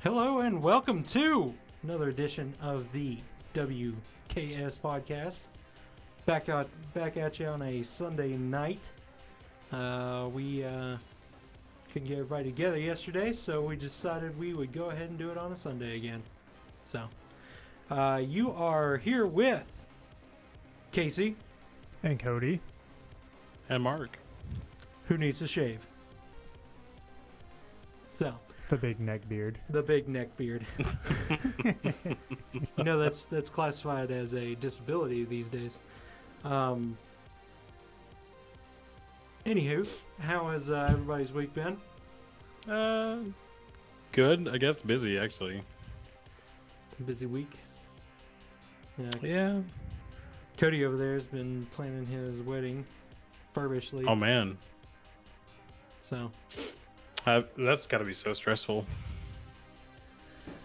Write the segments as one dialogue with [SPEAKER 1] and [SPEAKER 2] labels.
[SPEAKER 1] Hello and welcome to another edition of the WKS Podcast. Back at you on a Sunday night. We couldn't get everybody together yesterday, so we decided we would go ahead and do it on a Sunday again. So, you are here with Casey.
[SPEAKER 2] And Cody.
[SPEAKER 3] And Marc.
[SPEAKER 1] Who needs a shave? So.
[SPEAKER 2] The big neck beard.
[SPEAKER 1] The big neck beard. You know, that's classified as a disability these days. Anywho, how has everybody's week been?
[SPEAKER 3] Good. I guess busy, actually.
[SPEAKER 1] Busy week.
[SPEAKER 3] Yeah.
[SPEAKER 1] Cody over there has been planning his wedding feverishly.
[SPEAKER 3] Oh, man.
[SPEAKER 1] So.
[SPEAKER 3] That's got to be so stressful.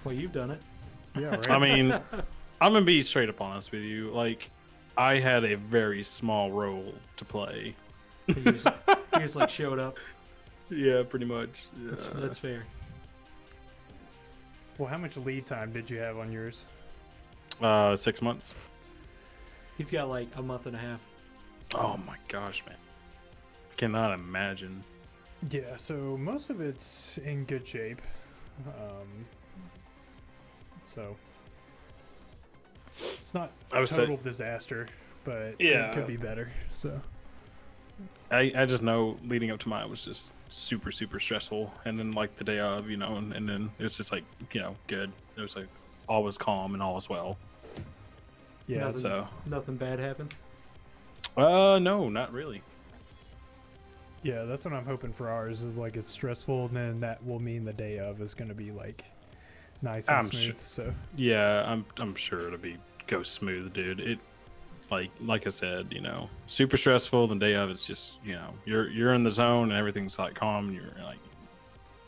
[SPEAKER 1] Well, you've done it.
[SPEAKER 2] Yeah, right.
[SPEAKER 3] I mean, I'm going to be straight up honest with you. Like, I had a very small role to play.
[SPEAKER 1] You just like showed up.
[SPEAKER 3] Yeah, pretty much. Yeah.
[SPEAKER 1] That's fair.
[SPEAKER 2] Well, how much lead time did you have on yours?
[SPEAKER 3] 6 months.
[SPEAKER 1] He's got like a month and a half.
[SPEAKER 3] Oh, my gosh, man. Cannot imagine.
[SPEAKER 2] Yeah, so most of it's in good shape. So it's not a total disaster, but
[SPEAKER 3] yeah,
[SPEAKER 2] it could be better. So
[SPEAKER 3] I just know leading up to mine was just super, super stressful. And then like the day of, you know, and then it was just like, you know, good. It was like all was calm and all was well.
[SPEAKER 2] yeah,
[SPEAKER 1] Nothing bad happened?
[SPEAKER 3] No, not really.
[SPEAKER 2] yeah, that's what I'm hoping for ours. Is like it's stressful, and then that will mean the day of is going to be like nice and smooth. So
[SPEAKER 3] yeah, I'm sure it'll go smooth, dude. It like I said, you know, super stressful. The day of it's just, you know, you're in the zone and everything's like calm. And you're like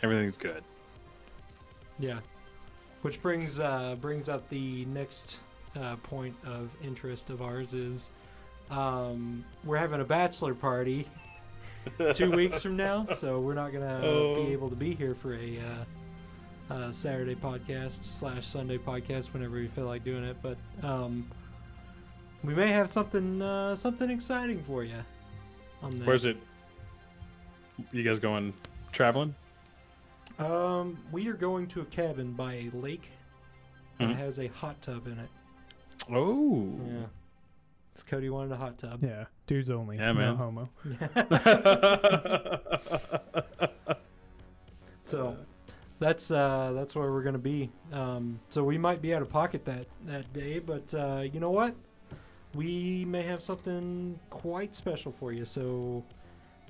[SPEAKER 3] everything's good.
[SPEAKER 1] Yeah, which brings up the next point of interest of ours is we're having a bachelor party 2 weeks from now, so we're not gonna be able to be here for a Saturday podcast / Sunday podcast whenever we feel like doing it. But we may have something exciting for you.
[SPEAKER 3] Where's it? You guys going traveling?
[SPEAKER 1] We are going to a cabin by a lake that has a hot tub in it.
[SPEAKER 3] Oh,
[SPEAKER 1] yeah. It's Cody wanted a hot tub.
[SPEAKER 2] yeah, dudes only.
[SPEAKER 3] Yeah,
[SPEAKER 2] no
[SPEAKER 3] man.
[SPEAKER 2] homo.
[SPEAKER 1] So that's where we're gonna be. So we might be out of pocket that day, but you know what? We may have something quite special for you. So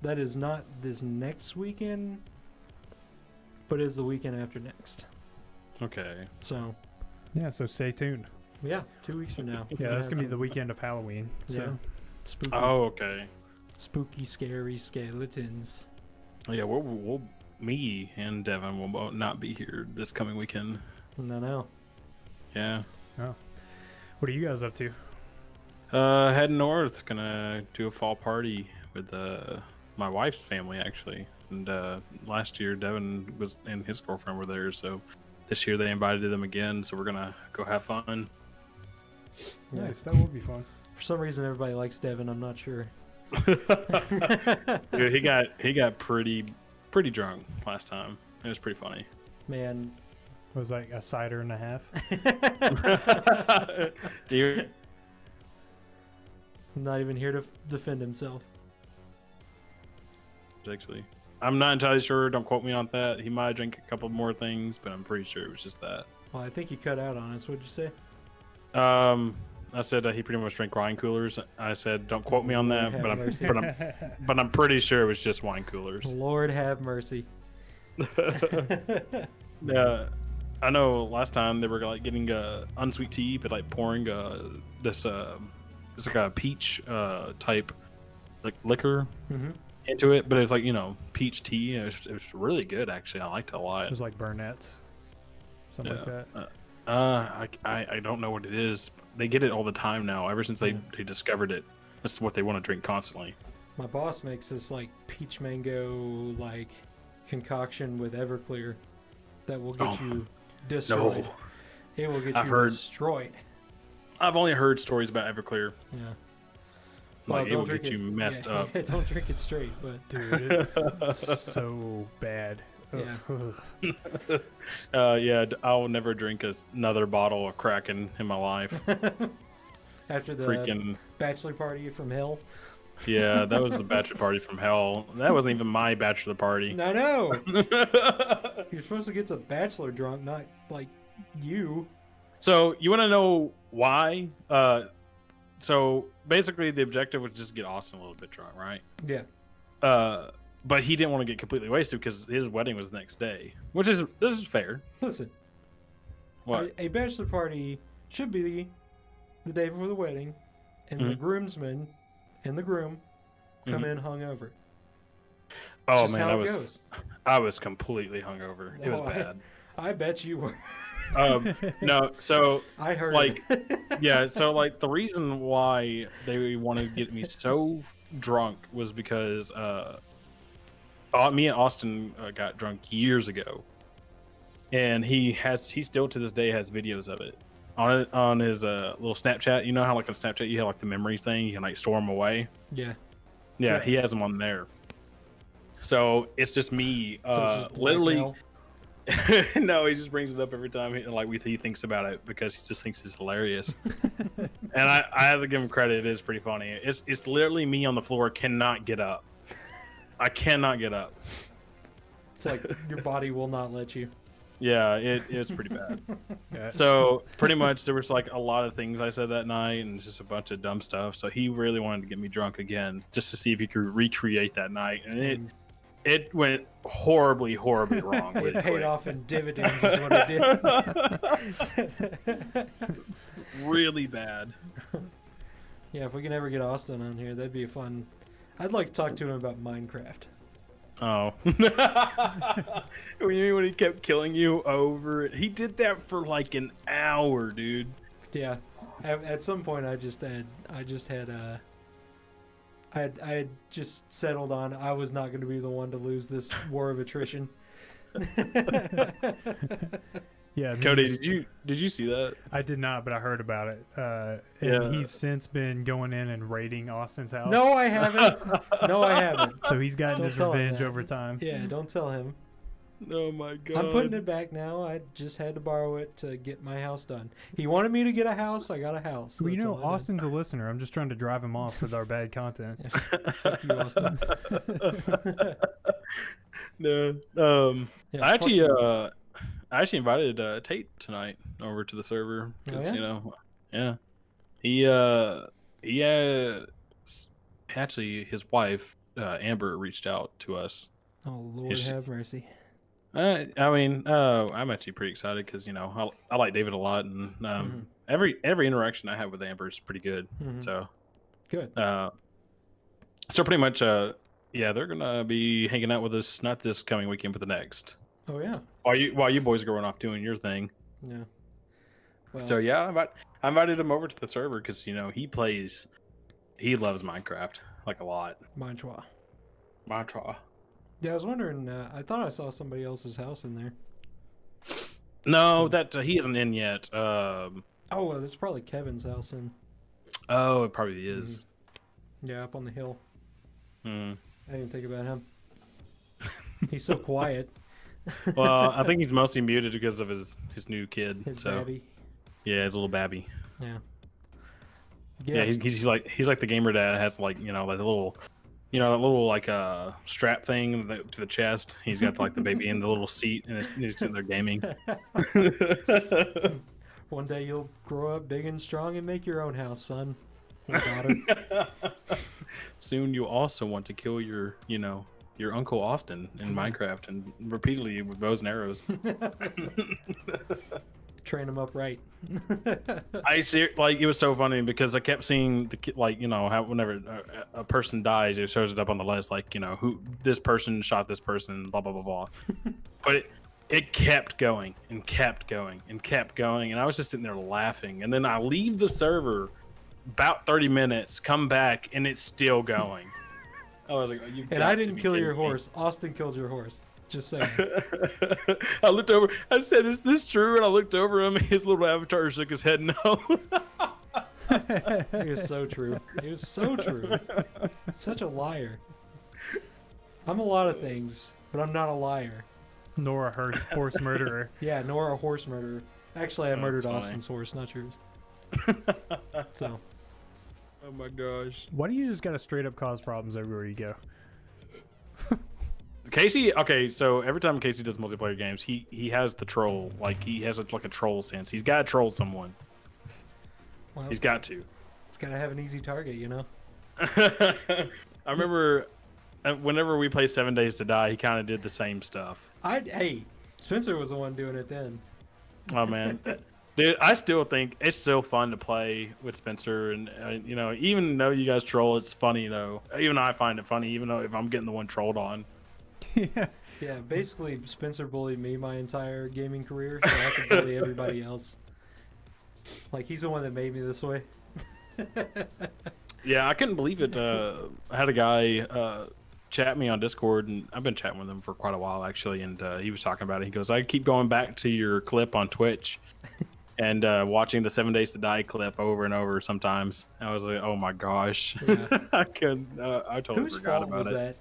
[SPEAKER 1] that is not this next weekend, but is the weekend after next.
[SPEAKER 3] Okay.
[SPEAKER 1] So
[SPEAKER 2] Yeah, so stay tuned.
[SPEAKER 1] yeah, 2 weeks from now.
[SPEAKER 2] Yeah, that's gonna be the weekend of Halloween. So
[SPEAKER 1] Yeah. Spooky.
[SPEAKER 3] Oh, okay.
[SPEAKER 1] Spooky, scary skeletons.
[SPEAKER 3] Yeah, me and Devin will both not be here this coming weekend.
[SPEAKER 1] No.
[SPEAKER 3] Yeah.
[SPEAKER 2] what are you guys up to?
[SPEAKER 3] Heading north, gonna do a fall party with my wife's family actually. And last year Devin and his girlfriend were there, so this year they invited them again. So we're gonna go have fun.
[SPEAKER 1] Yeah.
[SPEAKER 2] Nice, that will be fun.
[SPEAKER 1] For some reason, everybody likes Devin. I'm not sure.
[SPEAKER 3] Dude, he got pretty drunk last time. It was pretty funny.
[SPEAKER 1] Man.
[SPEAKER 2] It was like a cider and a half.
[SPEAKER 3] Do you?
[SPEAKER 1] Not even here to defend himself.
[SPEAKER 3] Actually, I'm not entirely sure. Don't quote me on that. He might drink a couple more things, but I'm pretty sure it was just that.
[SPEAKER 1] Well, I think you cut out on us. What'd you say?
[SPEAKER 3] I said he pretty much drank wine coolers. I said don't quote me on
[SPEAKER 1] Lord
[SPEAKER 3] that,
[SPEAKER 1] have mercy.
[SPEAKER 3] but I'm pretty sure it was just wine coolers.
[SPEAKER 1] Lord have mercy.
[SPEAKER 3] Yeah, I know. Last time they were like getting unsweet tea, but like pouring this it's like a peach type like liquor into it, but it's like, you know, peach tea. It was really good actually. I liked it a lot.
[SPEAKER 2] It was like Burnett's, something like that.
[SPEAKER 3] I don't know what it is. They get it all the time now. Ever since they discovered it, this is what they want to drink constantly.
[SPEAKER 1] My boss makes this like peach mango like concoction with Everclear that will get you destroyed.
[SPEAKER 3] No.
[SPEAKER 1] It will get
[SPEAKER 3] I've
[SPEAKER 1] you
[SPEAKER 3] heard-
[SPEAKER 1] destroyed.
[SPEAKER 3] I've only heard stories about Everclear.
[SPEAKER 1] Yeah.
[SPEAKER 3] Like, it
[SPEAKER 1] don't
[SPEAKER 3] will
[SPEAKER 1] drink
[SPEAKER 3] get you messed
[SPEAKER 1] yeah,
[SPEAKER 3] up.
[SPEAKER 1] Yeah, don't drink it straight, but
[SPEAKER 2] Dude, it's so bad.
[SPEAKER 1] Yeah.
[SPEAKER 3] Yeah, I'll never drink another bottle of Kraken in my life.
[SPEAKER 1] after the
[SPEAKER 3] Freaking
[SPEAKER 1] bachelor party from hell.
[SPEAKER 3] yeah, that was the bachelor party from hell. That wasn't even my bachelor party.
[SPEAKER 1] I know. You're supposed to get a bachelor drunk, not like you.
[SPEAKER 3] So you want to know why? So basically, the objective was just get Austin a little bit drunk, right?
[SPEAKER 1] Yeah.
[SPEAKER 3] But he didn't want to get completely wasted because his wedding was the next day, this is fair.
[SPEAKER 1] Listen.
[SPEAKER 3] What?
[SPEAKER 1] A bachelor party should be the day before the wedding, and the groomsmen and the groom come in hungover.
[SPEAKER 3] Oh
[SPEAKER 1] Just
[SPEAKER 3] man,
[SPEAKER 1] how it goes.
[SPEAKER 3] I was completely hungover. It was
[SPEAKER 1] Oh,
[SPEAKER 3] bad.
[SPEAKER 1] I bet you were.
[SPEAKER 3] No, so
[SPEAKER 1] I heard
[SPEAKER 3] like,
[SPEAKER 1] it.
[SPEAKER 3] yeah, so like the reason why they wanted to get me so drunk was because me and Austin got drunk years ago, and he still to this day has videos of it on his little Snapchat. You know how like on Snapchat you have like the memories thing, you can like store them away.
[SPEAKER 1] Yeah.
[SPEAKER 3] Yeah, he has them on there. So it's just me,
[SPEAKER 1] So it's just
[SPEAKER 3] literally.
[SPEAKER 1] blackmail.
[SPEAKER 3] No, he just brings it up every time he thinks about it because he just thinks it's hilarious. And I have to give him credit; it is pretty funny. It's literally me on the floor, cannot get up. I cannot get up.
[SPEAKER 1] It's like your body will not let you.
[SPEAKER 3] Yeah, it's pretty bad.
[SPEAKER 2] Yeah.
[SPEAKER 3] So pretty much there was like a lot of things I said that night, and just a bunch of dumb stuff. So he really wanted to get me drunk again, just to see if he could recreate that night, and it went horribly wrong.
[SPEAKER 1] It paid off in dividends is what it did.
[SPEAKER 3] Really bad.
[SPEAKER 1] Yeah, if we can ever get Austin on here, that'd be fun. I'd like to talk to him about Minecraft.
[SPEAKER 3] Oh. You mean when he kept killing you over? He did that for like an hour, dude.
[SPEAKER 1] Yeah. At some point, I had just settled on I was not going to be the one to lose this war of attrition.
[SPEAKER 2] Yeah,
[SPEAKER 3] Cody, did you see that?
[SPEAKER 2] I did not, but I heard about it. And
[SPEAKER 3] Yeah.
[SPEAKER 2] he's since been going in and raiding Austin's house.
[SPEAKER 1] No, I haven't. No, I haven't.
[SPEAKER 2] So he's gotten
[SPEAKER 1] Don't
[SPEAKER 2] his
[SPEAKER 1] tell him
[SPEAKER 2] revenge
[SPEAKER 1] that.
[SPEAKER 2] over time.
[SPEAKER 1] Yeah, don't tell him.
[SPEAKER 3] Oh my god.
[SPEAKER 1] I'm putting it back now. I just had to borrow it to get my house done. He wanted me to get a house. I got a house.
[SPEAKER 2] Well, you
[SPEAKER 1] That's
[SPEAKER 2] know,
[SPEAKER 1] all I did.
[SPEAKER 2] Austin's a listener. I'm just trying to drive him off with our bad content.
[SPEAKER 1] Fuck you, Austin.
[SPEAKER 3] No.
[SPEAKER 1] Yeah,
[SPEAKER 3] I
[SPEAKER 1] fuck
[SPEAKER 3] actually
[SPEAKER 1] you.
[SPEAKER 3] I actually invited Tate tonight over to the server because
[SPEAKER 1] yeah?
[SPEAKER 3] you know, yeah, he actually his wife Amber reached out to us.
[SPEAKER 1] Oh Lord,
[SPEAKER 3] Is she-
[SPEAKER 1] have mercy.
[SPEAKER 3] I mean, I'm actually pretty excited because you know I like David a lot, and every interaction I have with Amber is pretty good.
[SPEAKER 1] Mhm.
[SPEAKER 3] So
[SPEAKER 1] Good.
[SPEAKER 3] so pretty much yeah, they're gonna be hanging out with us not this coming weekend but the next.
[SPEAKER 1] Oh yeah.
[SPEAKER 3] While you boys are going off doing your thing.
[SPEAKER 1] Yeah. Well,
[SPEAKER 3] So yeah, I invited him over to the server because you know he loves Minecraft like a lot.
[SPEAKER 1] Manchua.
[SPEAKER 3] Mantra.
[SPEAKER 1] Yeah, I was wondering. I thought I saw somebody else's house in there.
[SPEAKER 3] No, that he isn't in yet.
[SPEAKER 1] Oh, well, that's probably Kevin's house. And
[SPEAKER 3] Oh, it probably is.
[SPEAKER 1] yeah, up on the hill.
[SPEAKER 3] Hmm.
[SPEAKER 1] I didn't think about him. He's so quiet.
[SPEAKER 3] Well, I think he's mostly muted because of his new kid.
[SPEAKER 1] His
[SPEAKER 3] so
[SPEAKER 1] babby.
[SPEAKER 3] yeah, his little babby.
[SPEAKER 1] Yeah.
[SPEAKER 3] Yeah, he's like the gamer that has like you know like a little. You know, that little like strap thing to the chest. He's got like the baby in the little seat, and he's sitting there gaming.
[SPEAKER 1] One day you'll grow up big and strong and make your own house, son. Or daughter.
[SPEAKER 3] Soon you'll also want to kill your Uncle Austin in Minecraft and repeatedly with bows and arrows.
[SPEAKER 1] Train him up right.
[SPEAKER 3] I see, like it was so funny because I kept seeing the like you know how whenever a person dies, it shows it up on the list like you know who this person shot this person, blah blah blah blah. But it kept going and kept going and kept going, and I was just sitting there laughing. And then I leave the server about 30 minutes, come back, and it's still going. I was like, oh,
[SPEAKER 1] And I didn't kill your horse. Austin killed your horse. Just saying.
[SPEAKER 3] I looked over. I said, "Is this true?" And I looked over him. His little avatar shook his head no.
[SPEAKER 1] It was so true. It was so true. Such a liar. I'm a lot of things, but I'm not a liar.
[SPEAKER 2] Nor a horse murderer.
[SPEAKER 1] Yeah, nor a horse murderer. Actually, I murdered
[SPEAKER 3] funny.
[SPEAKER 1] Austin's horse, not yours. So.
[SPEAKER 3] Oh my gosh.
[SPEAKER 2] Why do you just gotta straight up cause problems everywhere you go?
[SPEAKER 3] Casey, okay, so every time Casey does multiplayer games, he has the troll. Like, he has a troll sense. He's got to troll someone.
[SPEAKER 1] Well,
[SPEAKER 3] He's got to.
[SPEAKER 1] It's got to have an easy target, you know?
[SPEAKER 3] I remember whenever we played 7 Days to Die, he kind of did the same stuff.
[SPEAKER 1] Hey, Spencer was the one doing it then.
[SPEAKER 3] Oh, man. Dude, I still think it's so fun to play with Spencer. And, you know, even though you guys troll, it's funny, though. Even I find it funny, even though if I'm getting the one trolled on.
[SPEAKER 1] Yeah, basically, Spencer bullied me my entire gaming career, so I have to bully everybody else. Like, he's the one that made me this way.
[SPEAKER 3] Yeah, I couldn't believe it. I had a guy chat me on Discord, and I've been chatting with him for quite a while, actually, and he was talking about it. He goes, I keep going back to your clip on Twitch and watching the 7 Days to Die clip over and over sometimes. I was like, oh my gosh.
[SPEAKER 1] Yeah.
[SPEAKER 3] I totally
[SPEAKER 1] Whose
[SPEAKER 3] forgot
[SPEAKER 1] fault
[SPEAKER 3] about
[SPEAKER 1] was
[SPEAKER 3] it.
[SPEAKER 1] that?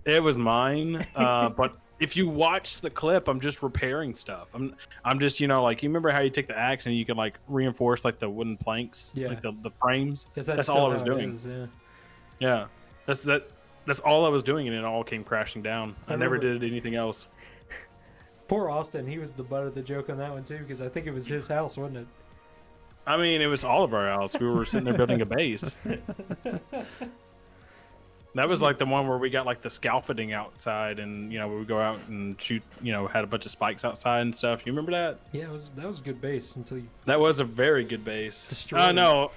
[SPEAKER 3] It was mine, but if you watch the clip, I'm just repairing stuff. I'm just, you know, like, you remember how you take the axe and you can like reinforce like the wooden planks,
[SPEAKER 1] Yeah.
[SPEAKER 3] like the frames.
[SPEAKER 1] If
[SPEAKER 3] That's
[SPEAKER 1] still
[SPEAKER 3] all I was
[SPEAKER 1] how it
[SPEAKER 3] doing.
[SPEAKER 1] is, yeah.
[SPEAKER 3] Yeah, that's all I was doing, and it all came crashing down. I never
[SPEAKER 1] remember-
[SPEAKER 3] did anything else.
[SPEAKER 1] Poor Austin, he was the butt of the joke on that one too, because I think it was his house, wasn't it?
[SPEAKER 3] I mean, it was all of our house. We were sitting there building a base. That was like the one where we got like the scaffolding outside, and you know we would go out and shoot. You know, had a bunch of spikes outside and stuff. You remember that?
[SPEAKER 1] Yeah, that was a good base until you.
[SPEAKER 3] That was a very good base.
[SPEAKER 1] Destroyed it.
[SPEAKER 3] No,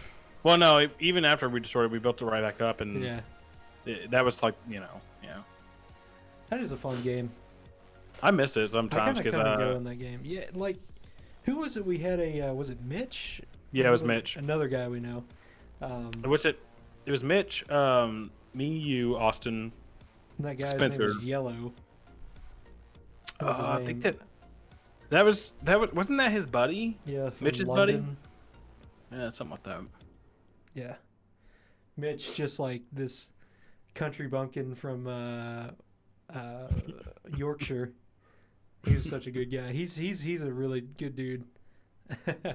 [SPEAKER 3] well, no. Even after we destroyed it, we built it right back up, and
[SPEAKER 1] Yeah,
[SPEAKER 3] that was like, you know, yeah.
[SPEAKER 1] that is a fun game.
[SPEAKER 3] I miss it
[SPEAKER 1] I
[SPEAKER 3] sometimes
[SPEAKER 1] kind
[SPEAKER 3] because
[SPEAKER 1] of go in that game. Yeah, like, who was it? We had was it Mitch?
[SPEAKER 3] yeah, it was Mitch.
[SPEAKER 1] Another guy we know.
[SPEAKER 3] What's it? It was Mitch. Me, you, Austin.
[SPEAKER 1] That guy's
[SPEAKER 3] Spencer.
[SPEAKER 1] name was Yellow. What was his
[SPEAKER 3] I
[SPEAKER 1] name?
[SPEAKER 3] think that was wasn't that his buddy?
[SPEAKER 1] Yeah, from
[SPEAKER 3] Mitch's buddy?
[SPEAKER 1] London.
[SPEAKER 3] Yeah, something like that.
[SPEAKER 1] Yeah, Mitch, just like this country bumpkin from Yorkshire. He was such a good guy. He's a really good dude.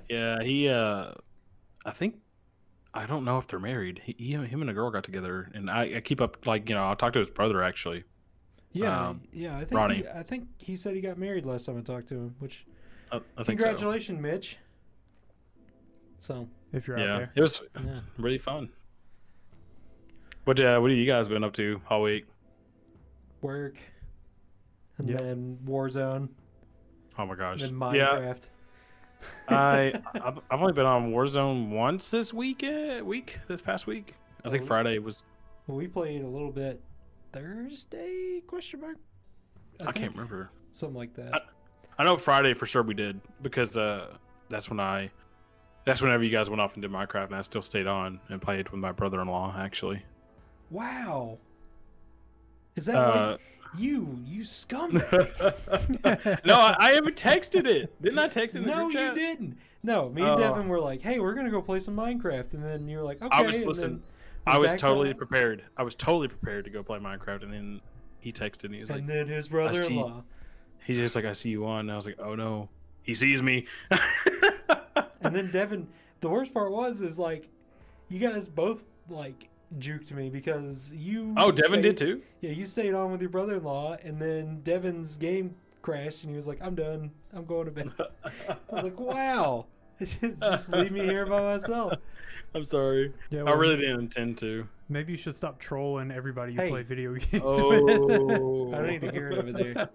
[SPEAKER 3] Yeah, he. I think. I don't know if they're married. Him and a girl got together, and I keep up, like, you know, I'll talk to his brother actually.
[SPEAKER 1] Yeah, yeah. I think
[SPEAKER 3] Ronnie.
[SPEAKER 1] I think he said he got married last time I talked to him. Which,
[SPEAKER 3] I think so.
[SPEAKER 1] congratulations, Mitch. So
[SPEAKER 2] If you're out
[SPEAKER 3] Yeah,
[SPEAKER 2] there.
[SPEAKER 3] it was
[SPEAKER 1] yeah,
[SPEAKER 3] really fun. What have you guys been up to all week?
[SPEAKER 1] work, and
[SPEAKER 2] Yeah.
[SPEAKER 1] then Warzone,
[SPEAKER 3] Oh my gosh.
[SPEAKER 1] and then
[SPEAKER 3] Yeah,
[SPEAKER 1] Minecraft.
[SPEAKER 3] I've only been on Warzone once this this past week. I think
[SPEAKER 1] Oh.
[SPEAKER 3] Friday was.
[SPEAKER 1] Well, we played a little bit Thursday? Question mark.
[SPEAKER 3] I
[SPEAKER 1] think.
[SPEAKER 3] can't remember.
[SPEAKER 1] Something like that.
[SPEAKER 3] I know Friday for sure we did, because that's whenever you guys went off and did Minecraft, and I still stayed on and played with my brother-in-law actually.
[SPEAKER 1] Wow. Is that like you scum?
[SPEAKER 3] No, I haven't texted it. Didn't I text it in the
[SPEAKER 1] No,
[SPEAKER 3] group
[SPEAKER 1] you
[SPEAKER 3] chat?
[SPEAKER 1] didn't. No, me and
[SPEAKER 3] Oh.
[SPEAKER 1] Devin were like, "Hey, we're gonna go play some Minecraft," and then you were like, "Okay."
[SPEAKER 3] I was
[SPEAKER 1] and
[SPEAKER 3] listen.
[SPEAKER 1] then
[SPEAKER 3] I
[SPEAKER 1] we
[SPEAKER 3] was
[SPEAKER 1] backed
[SPEAKER 3] totally
[SPEAKER 1] up,
[SPEAKER 3] prepared. I was totally prepared to go play Minecraft, and then he texted and he was like,
[SPEAKER 1] And then his brother-in-law.
[SPEAKER 3] he's just like, I see you on. And I was like, oh no, he sees me.
[SPEAKER 1] And then Devin. The worst part is like, you guys both like juked me because you.
[SPEAKER 3] Oh, Devin did too.
[SPEAKER 1] Yeah, you stayed on with your brother-in-law, and then Devin's game crashed, and he was like, "I'm done. I'm going to bed." I was like, "Wow, just leave me here by myself."
[SPEAKER 3] I'm sorry.
[SPEAKER 2] Yeah,
[SPEAKER 3] I
[SPEAKER 2] well,
[SPEAKER 3] really didn't intend to.
[SPEAKER 2] Maybe you should stop trolling everybody you
[SPEAKER 1] Hey.
[SPEAKER 2] play video games with.
[SPEAKER 3] Oh,
[SPEAKER 1] I don't need to hear it over there.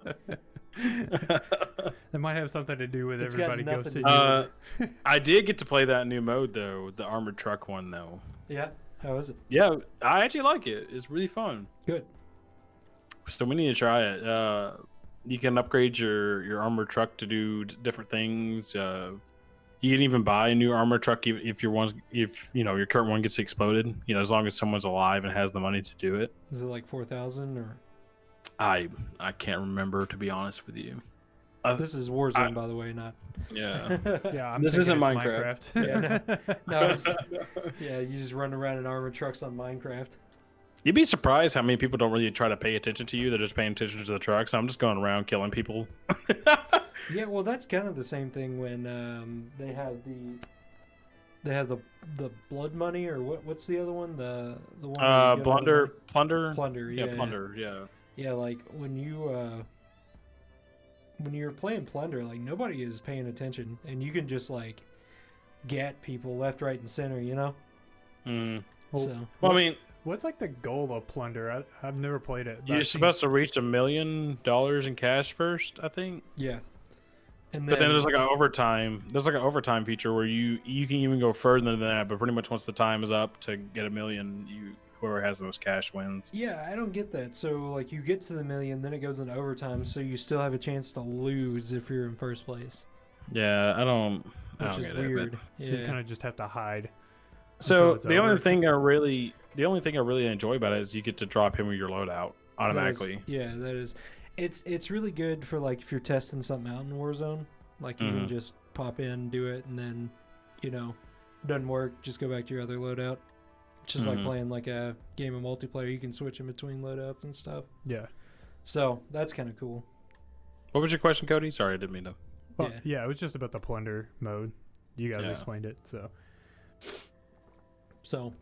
[SPEAKER 2] That might have something to do with
[SPEAKER 1] It's got
[SPEAKER 2] everybody
[SPEAKER 1] nothing
[SPEAKER 2] ghosting
[SPEAKER 1] to
[SPEAKER 2] you.
[SPEAKER 1] do
[SPEAKER 3] I did get to play that new mode though, the armored truck one though.
[SPEAKER 1] Yeah, how is it?
[SPEAKER 3] Yeah, I actually like it. It's really fun.
[SPEAKER 1] Good.
[SPEAKER 3] So we need to try it. You can upgrade your armored truck to do different things. You can even buy a new armored truck if your current one gets exploded. You know, as long as someone's alive and has the money to do it.
[SPEAKER 1] Is it like 4,000 or?
[SPEAKER 3] I can't remember, to be honest with you.
[SPEAKER 1] This is Warzone, by the way, not.
[SPEAKER 3] Yeah.
[SPEAKER 2] Yeah,
[SPEAKER 3] This isn't Minecraft.
[SPEAKER 1] Yeah, you just run around in armored trucks on Minecraft.
[SPEAKER 3] You'd be surprised how many people don't really try to pay attention to you. They're just paying attention to the trucks. I'm just going around killing people.
[SPEAKER 1] Yeah, well, that's kind of the same thing when they have the blood money, or what's the other one? The one
[SPEAKER 3] Plunder.
[SPEAKER 1] Yeah,
[SPEAKER 3] Plunder. Yeah.
[SPEAKER 1] Yeah, like when you're playing Plunder, like nobody is paying attention, and you can just like get people left, right, and center, you know.
[SPEAKER 2] Well,
[SPEAKER 3] I mean,
[SPEAKER 2] what's like the goal of Plunder? I've never played it.
[SPEAKER 3] you're supposed to reach $1 million in cash first, I think.
[SPEAKER 1] Yeah. And
[SPEAKER 3] But then there's like an overtime. There's like an overtime feature where you can even go further than that. But pretty much once the time is up to get $1 million, whoever has the most cash wins.
[SPEAKER 1] Yeah, I don't get that. So like you get to the $1 million, then it goes into overtime, so you still have a chance to lose if you're in first place.
[SPEAKER 3] Yeah, I don't
[SPEAKER 1] Which is
[SPEAKER 3] get
[SPEAKER 1] weird.
[SPEAKER 3] it.
[SPEAKER 2] So you kind of just have to hide.
[SPEAKER 3] So the only thing I really enjoy about it is you get to drop him with your loadout automatically.
[SPEAKER 1] That is. It's really good for like if you're testing something out in Warzone. Like you can just pop in, do it, and then, doesn't work, just go back to your other loadout. It's just like playing like a game of multiplayer. You can switch in between loadouts and stuff.
[SPEAKER 2] Yeah.
[SPEAKER 1] So that's kind of cool.
[SPEAKER 3] What was your question, Cody? Sorry, I didn't mean to.
[SPEAKER 2] Well, yeah, it was just about the Plunder mode. You guys explained it, so.
[SPEAKER 1] So,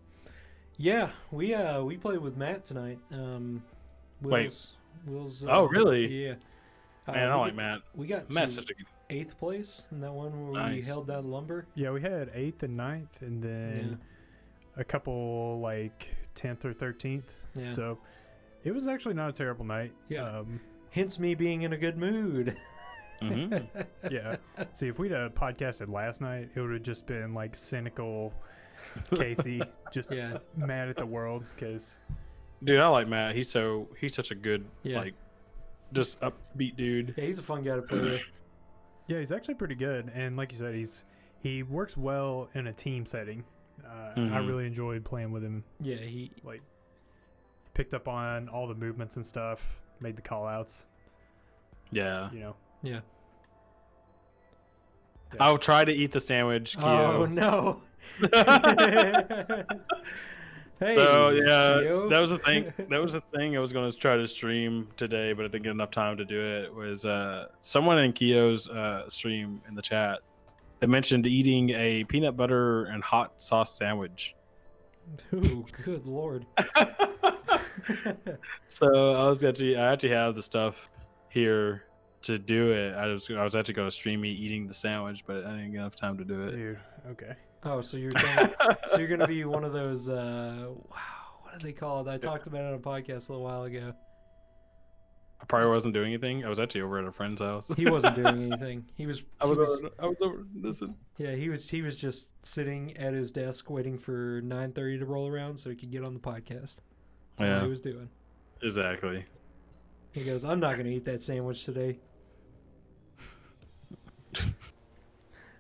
[SPEAKER 1] yeah, we played with Matt tonight. Will's,
[SPEAKER 3] oh, really?
[SPEAKER 1] Yeah.
[SPEAKER 3] Man, I like Matt.
[SPEAKER 1] We got
[SPEAKER 3] Matt's such a good...
[SPEAKER 1] 8th place in that one where we held that lumber.
[SPEAKER 2] Yeah, we had 8th and 9th, and then a couple like 10th or 13th.
[SPEAKER 1] Yeah.
[SPEAKER 2] So it was actually not a terrible night.
[SPEAKER 1] Yeah. Hence me being in a good mood.
[SPEAKER 2] Yeah. See, if we'd have podcasted last night, it would have just been like cynical Casey, just mad at the world because.
[SPEAKER 3] Dude, I like Matt. He's such a good like, just upbeat dude.
[SPEAKER 1] Yeah, he's a fun guy to play with.
[SPEAKER 2] Yeah, he's actually pretty good, and like you said, he works well in a team setting. I really enjoyed playing with him. Yeah, he like picked up on all the movements and stuff, made the call outs.
[SPEAKER 3] Yeah.
[SPEAKER 1] Yeah.
[SPEAKER 3] I'll try to eat the sandwich.
[SPEAKER 1] Oh no. Hey,
[SPEAKER 3] so that was the thing. That was the thing I was going to try to stream today, but I didn't get enough time to do it. Was someone in Keo's stream in the chat that mentioned eating a peanut butter and hot sauce sandwich.
[SPEAKER 1] Ooh, good lord!
[SPEAKER 3] So I actually have the stuff here to do it. I was actually going to stream me eating the sandwich, but I didn't get enough time to do it.
[SPEAKER 2] Dude, okay.
[SPEAKER 1] Oh, so you're gonna be one of those. What do they call it? I talked about it on a podcast a little while ago.
[SPEAKER 3] I probably wasn't doing anything. I was actually over at a friend's house.
[SPEAKER 1] He wasn't doing anything. I was
[SPEAKER 3] over. Listen.
[SPEAKER 1] Yeah, he was just sitting at his desk waiting for 9:30 to roll around so he could get on the podcast. That's all he was doing.
[SPEAKER 3] Exactly.
[SPEAKER 1] He goes, "I'm not gonna eat that sandwich today."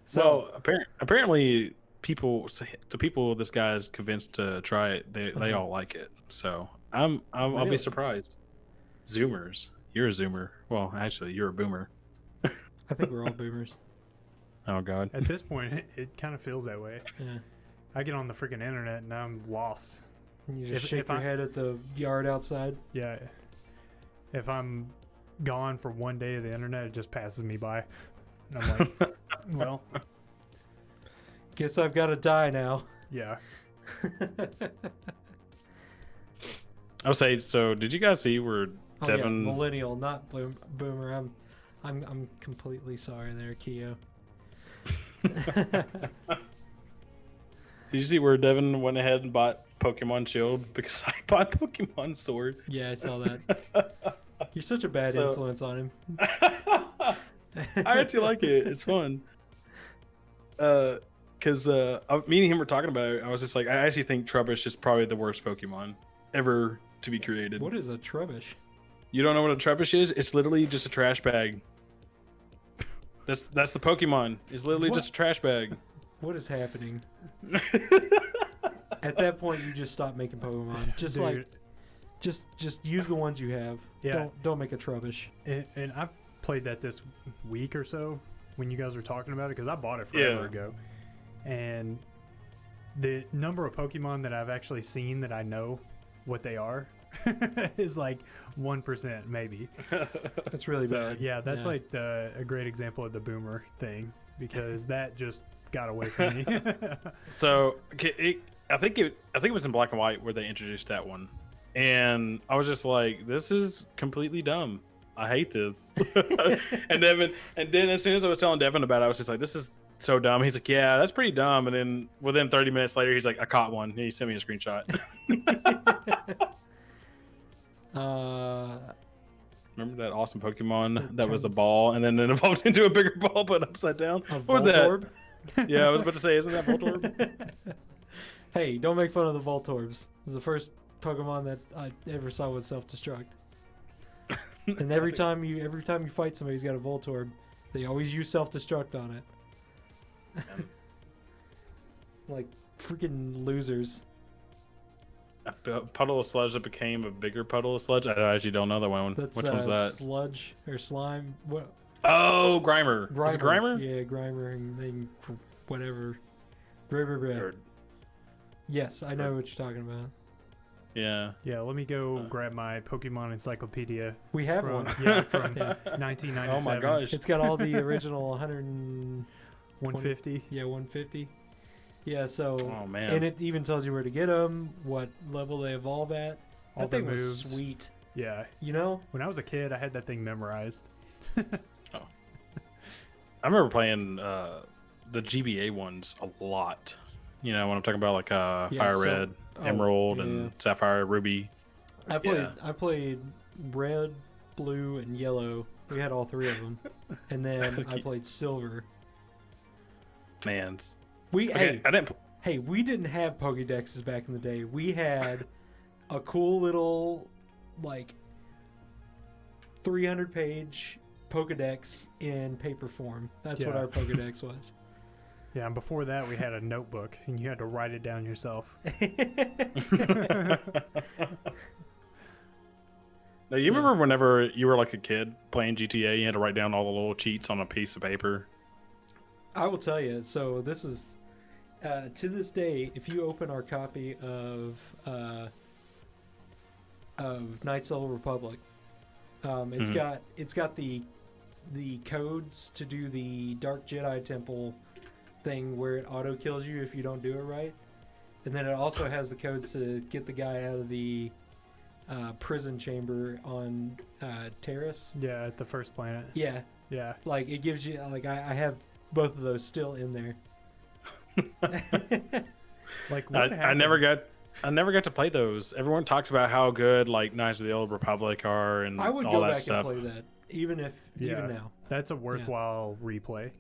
[SPEAKER 3] So apparently. The people this guy is convinced to try it, they all like it. So I'll be surprised. Zoomers, you're a Zoomer. Well, actually, you're a Boomer.
[SPEAKER 1] I think we're all Boomers.
[SPEAKER 2] Oh God! At this point, it kind of feels that way.
[SPEAKER 1] Yeah.
[SPEAKER 2] I get on the freaking internet and I'm lost.
[SPEAKER 1] You just shake your head at the yard outside.
[SPEAKER 2] Yeah. If I'm gone for one day of the internet, it just passes me by, and I'm like, well.
[SPEAKER 1] Guess I've got to die now.
[SPEAKER 2] Yeah.
[SPEAKER 3] I'll say. So, did you guys see where Devin?
[SPEAKER 1] Millennial, not boomer. I'm completely sorry there, Keo.
[SPEAKER 3] Did you see where Devin went ahead and bought Pokemon Shield because I bought Pokemon Sword?
[SPEAKER 1] Yeah, I saw that. You're such a bad influence on him.
[SPEAKER 3] I actually like it. It's fun. Because me and him were talking about it. I was just like, I actually think Trubbish is probably the worst Pokemon ever to be created.
[SPEAKER 1] What is a Trubbish?
[SPEAKER 3] You don't know what a Trebuchet is? It's literally just a trash bag. That's the Pokemon. It's literally just a trash bag.
[SPEAKER 1] What is happening? At that point, you just stop making Pokemon. Just use the ones you have.
[SPEAKER 2] Yeah.
[SPEAKER 1] Don't make a trubbish.
[SPEAKER 2] And I've played that this week or so when you guys were talking about it, because I bought it forever ago. And the number of Pokemon that I've actually seen that I know what they are is like 1% maybe.
[SPEAKER 1] That's really bad.
[SPEAKER 2] Yeah, that's like a great example of the boomer thing, because that just got away from me.
[SPEAKER 3] So I think it was in Black and White where they introduced that one, and I was just like, this is completely dumb. I hate this. and then as soon as I was telling Devin about it, I was just like, this is so dumb. He's like, yeah, that's pretty dumb. And then within 30 minutes later, he's like, I caught one. And he sent me a screenshot. Remember that awesome Pokemon that was a ball and then it evolved into a bigger ball but upside down? What was that? Yeah, I was about to say, isn't that Voltorb?
[SPEAKER 1] Hey, don't make fun of the Voltorbs. It was the first Pokemon that I ever saw with self-destruct. And every time you fight somebody who's got a Voltorb, they always use self-destruct on it. Like freaking losers.
[SPEAKER 3] A puddle of sludge that became a bigger puddle of sludge? I actually don't know that one.
[SPEAKER 1] Which
[SPEAKER 3] one's that?
[SPEAKER 1] Sludge or slime? What?
[SPEAKER 3] Oh, Grimer. Is it Grimer?
[SPEAKER 1] Yeah, Grimer and then whatever. Yes, I know what you're talking about.
[SPEAKER 3] Yeah.
[SPEAKER 2] Yeah, let me go grab my Pokemon Encyclopedia.
[SPEAKER 1] We have one.
[SPEAKER 2] Yeah, from 1997.
[SPEAKER 3] Oh my gosh.
[SPEAKER 1] It's got all the original 150. Yeah, 150. Yeah, so...
[SPEAKER 3] Oh, man.
[SPEAKER 1] And it even tells you where to get them, what level they evolve at.
[SPEAKER 2] All
[SPEAKER 1] that thing
[SPEAKER 2] the
[SPEAKER 1] was
[SPEAKER 2] moves.
[SPEAKER 1] sweet.
[SPEAKER 2] Yeah.
[SPEAKER 1] You know?
[SPEAKER 2] When I was a kid, I had that thing memorized.
[SPEAKER 3] I remember playing the GBA ones a lot. You know, when I'm talking about like Fire Red, Emerald, and Sapphire, Ruby.
[SPEAKER 1] I played Red, Blue, and Yellow. We had all three of them. And then I played Silver.
[SPEAKER 3] Man.
[SPEAKER 1] We didn't have Pokédexes back in the day. We had a cool little, like, 300-page Pokédex in paper form. That's what our Pokédex was.
[SPEAKER 2] Yeah, and before that, we had a notebook, and you had to write it down yourself.
[SPEAKER 3] Now, you remember whenever you were like a kid playing GTA, you had to write down all the little cheats on a piece of paper?
[SPEAKER 1] I will tell you. So this is... to this day, if you open our copy of Knights of the Old Republic, it's got the codes to do the Dark Jedi Temple thing where it auto kills you if you don't do it right, and then it also has the codes to get the guy out of the prison chamber on Terrace.
[SPEAKER 2] Yeah, at the first planet.
[SPEAKER 1] Yeah. Like it gives you like I have both of those still in there.
[SPEAKER 2] Like
[SPEAKER 3] I never got to play those. Everyone talks about how good like Knights of the Old Republic are and
[SPEAKER 1] I would
[SPEAKER 3] all
[SPEAKER 1] go
[SPEAKER 3] that
[SPEAKER 1] back
[SPEAKER 3] stuff.
[SPEAKER 1] and play that even now.
[SPEAKER 2] That's a worthwhile replay.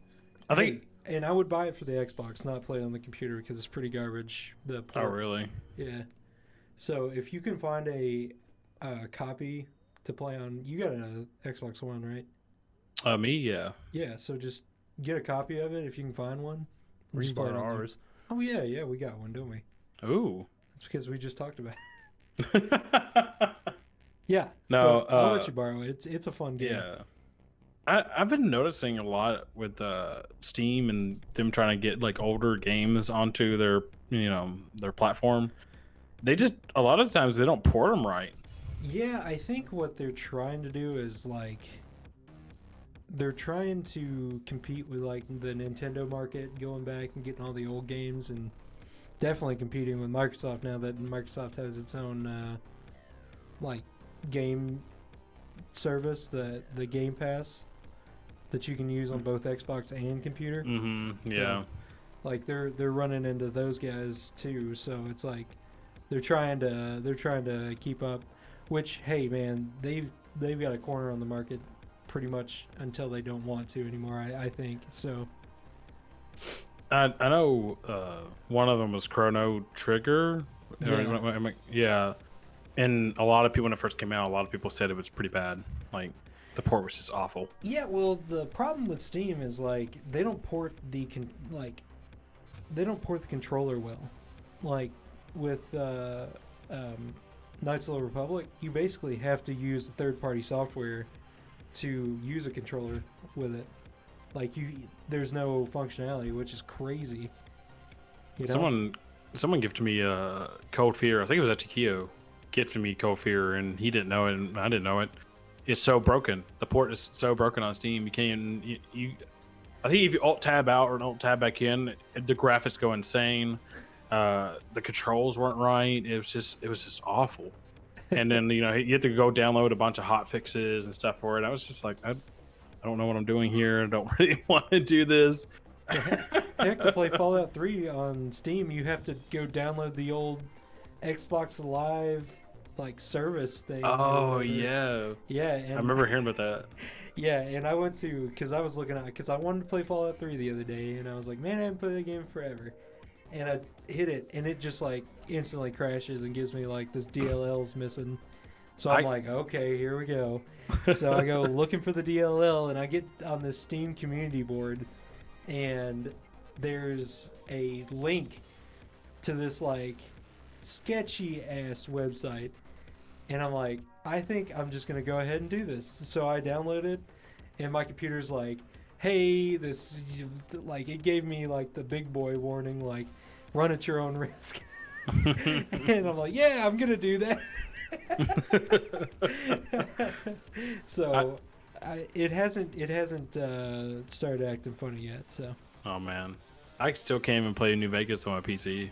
[SPEAKER 3] I think,
[SPEAKER 1] and I would buy it for the Xbox, not play it on the computer because it's pretty garbage.
[SPEAKER 3] Oh really?
[SPEAKER 1] Yeah. So if you can find a copy to play on, you got an Xbox One, right?
[SPEAKER 3] Me, yeah.
[SPEAKER 1] Yeah. So just get a copy of it if you can find one.
[SPEAKER 2] We can borrow ours.
[SPEAKER 1] Oh yeah, we got one, don't we?
[SPEAKER 3] Ooh.
[SPEAKER 1] That's because we just talked about it. Yeah.
[SPEAKER 3] No,
[SPEAKER 1] I'll let you borrow it. It's a fun game.
[SPEAKER 3] Yeah. I've been noticing a lot with Steam and them trying to get like older games onto their platform. They just a lot of times they don't port them right.
[SPEAKER 1] Yeah, I think what they're trying to do is like they're trying to compete with like the Nintendo market, going back and getting all the old games, and definitely competing with Microsoft now that Microsoft has its own like game service, the Game Pass that you can use on both Xbox and computer.
[SPEAKER 3] Mm-hmm. Yeah.
[SPEAKER 1] So, like they're running into those guys too, so it's like they're trying to keep up. Which, hey man, they've got a corner on the market pretty much until they don't want to anymore. I think so.
[SPEAKER 3] I know one of them was Chrono Trigger. Yeah. And a lot of people when it first came out, a lot of people said it was pretty bad. Like the port was just awful.
[SPEAKER 1] Yeah, well, the problem with Steam is like they don't port the controller well. Like with Knights of the Republic, you basically have to use the third-party software to use a controller with it. Like there's no functionality, which is crazy. You know?
[SPEAKER 3] Someone gifted me Cold Fear. I think it was at Tikio. Gifted me Cold Fear, and he didn't know it, and I didn't know it. It's so broken. The port is so broken on Steam. You can't. I think if you Alt Tab out or Alt Tab back in, the graphics go insane. The controls weren't right. It was just awful. And then you have to go download a bunch of hot fixes and stuff for it. I was just like, I don't know what I'm doing here. I don't really want to do this.
[SPEAKER 1] Heck, to play Fallout 3 on Steam, you have to go download the old Xbox Live service thing.
[SPEAKER 3] Oh yeah.
[SPEAKER 1] Yeah, and
[SPEAKER 3] I remember hearing about that.
[SPEAKER 1] Yeah, and I went to because I wanted to play Fallout 3 the other day, and I was like, man, I haven't played that game in forever. And I hit it, and it just instantly crashes and gives me this DLL's missing. So I'm like, okay, here we go. So I go looking for the DLL, and I get on this Steam community board, and there's a link to this sketchy ass website, and I'm like, I think I'm just gonna go ahead and do this. So I downloaded, and my computer's like, hey, this it gave me the big boy warning, run at your own risk. And I'm like, yeah, I'm gonna do that. So it hasn't started acting funny yet. So.
[SPEAKER 3] Oh man, I still can't even play New Vegas on my PC.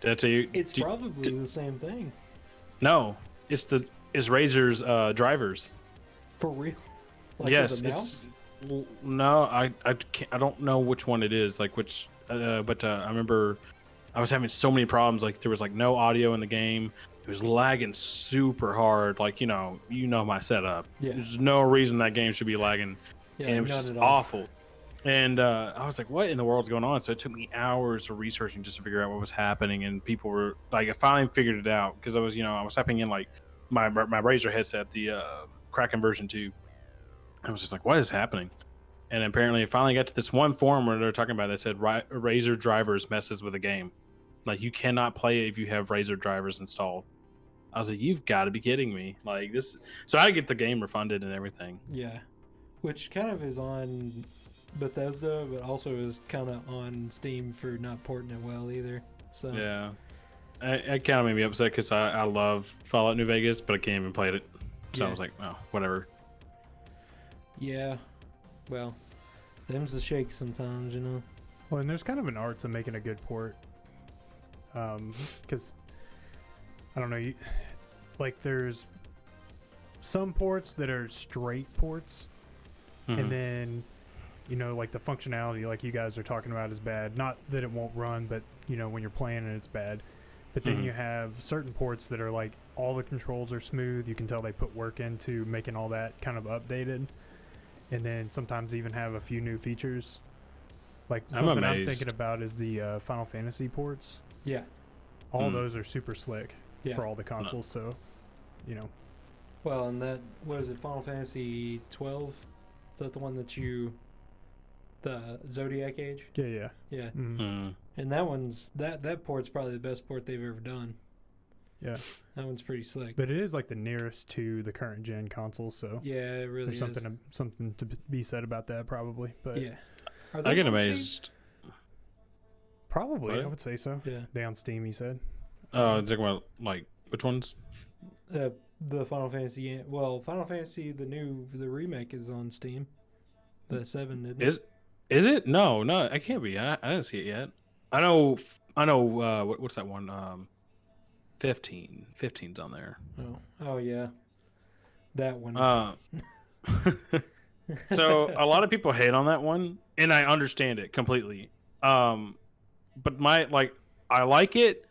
[SPEAKER 3] Did I tell you?
[SPEAKER 1] It's probably the same thing.
[SPEAKER 3] No, it's Razer's Drivers.
[SPEAKER 1] For real?
[SPEAKER 3] Yes. No, I don't know which one it is. But I remember I was having so many problems. There was no audio in the game. It was lagging super hard. My setup.
[SPEAKER 1] Yeah.
[SPEAKER 3] There's no reason that game should be lagging.
[SPEAKER 1] Yeah,
[SPEAKER 3] and it was just awful. And I was like, what in the world's going on? So it took me hours of researching just to figure out what was happening. And people were I finally figured it out because I was typing in my Razer headset, the Kraken version 2. I was just like, what is happening? And apparently I finally got to this one forum where they're talking about it that said Razer Drivers messes with the game. You cannot play it if you have Razer Drivers installed. I was like, you've got to be kidding me. This. So I get the game refunded and everything.
[SPEAKER 1] Yeah. Which kind of is on Bethesda, but also is kind of on Steam for not porting it well either. So
[SPEAKER 3] yeah, it kind of made me upset because I love Fallout New Vegas, but I can't even play it. So I was like, oh, whatever.
[SPEAKER 1] Yeah, well, them's the shakes sometimes,
[SPEAKER 2] Well, and there's kind of an art to making a good port, because I don't know, there's some ports that are straight ports, and then the functionality you guys are talking about is bad. Not that it won't run, but when you're playing and it's bad. But then you have certain ports that are all the controls are smooth. You can tell they put work into making all that kind of updated, and then sometimes even have a few new features. Something I'm thinking about is the Final Fantasy ports.
[SPEAKER 1] Yeah,
[SPEAKER 2] all those are super slick for all the consoles. So,
[SPEAKER 1] Well, and what is it? Final Fantasy 12? Is that the one that the Zodiac Age?
[SPEAKER 2] Yeah.
[SPEAKER 1] Mm-hmm. And that one's that port's probably the best port they've ever done.
[SPEAKER 2] Yeah,
[SPEAKER 1] that one's pretty slick.
[SPEAKER 2] But it is the nearest to the current gen console, so
[SPEAKER 1] yeah, it really
[SPEAKER 2] there's something to be said about that, probably. But
[SPEAKER 1] yeah,
[SPEAKER 3] I get amazed.
[SPEAKER 2] Probably, what? I would say so. Yeah, they on Steam, you said.
[SPEAKER 3] Talking about which ones?
[SPEAKER 1] The Final Fantasy. Well, Final Fantasy the remake is on Steam. The 7 isn't it?
[SPEAKER 3] Is it? No, it can't be. I didn't see it yet. I know. What's that one? 15. 15's on there.
[SPEAKER 1] Oh yeah, that one.
[SPEAKER 3] So a lot of people hate on that one, and I understand it completely. But I like it,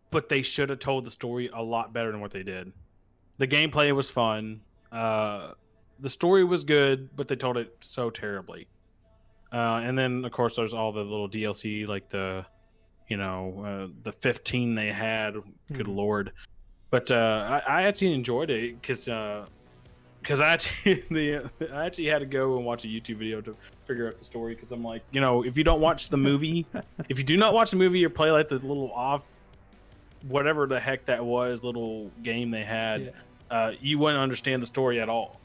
[SPEAKER 3] but they should have told the story a lot better than what they did. The gameplay was fun. The story was good, but they told it so terribly. And then of course there's all the little DLC, the 15 they had. Good lord! But I actually enjoyed it because I actually had to go and watch a YouTube video to figure out the story, because I'm like, if you don't watch the movie, if you do not watch the movie or play the little whatever the heck that was, little game they had, you wouldn't understand the story at all.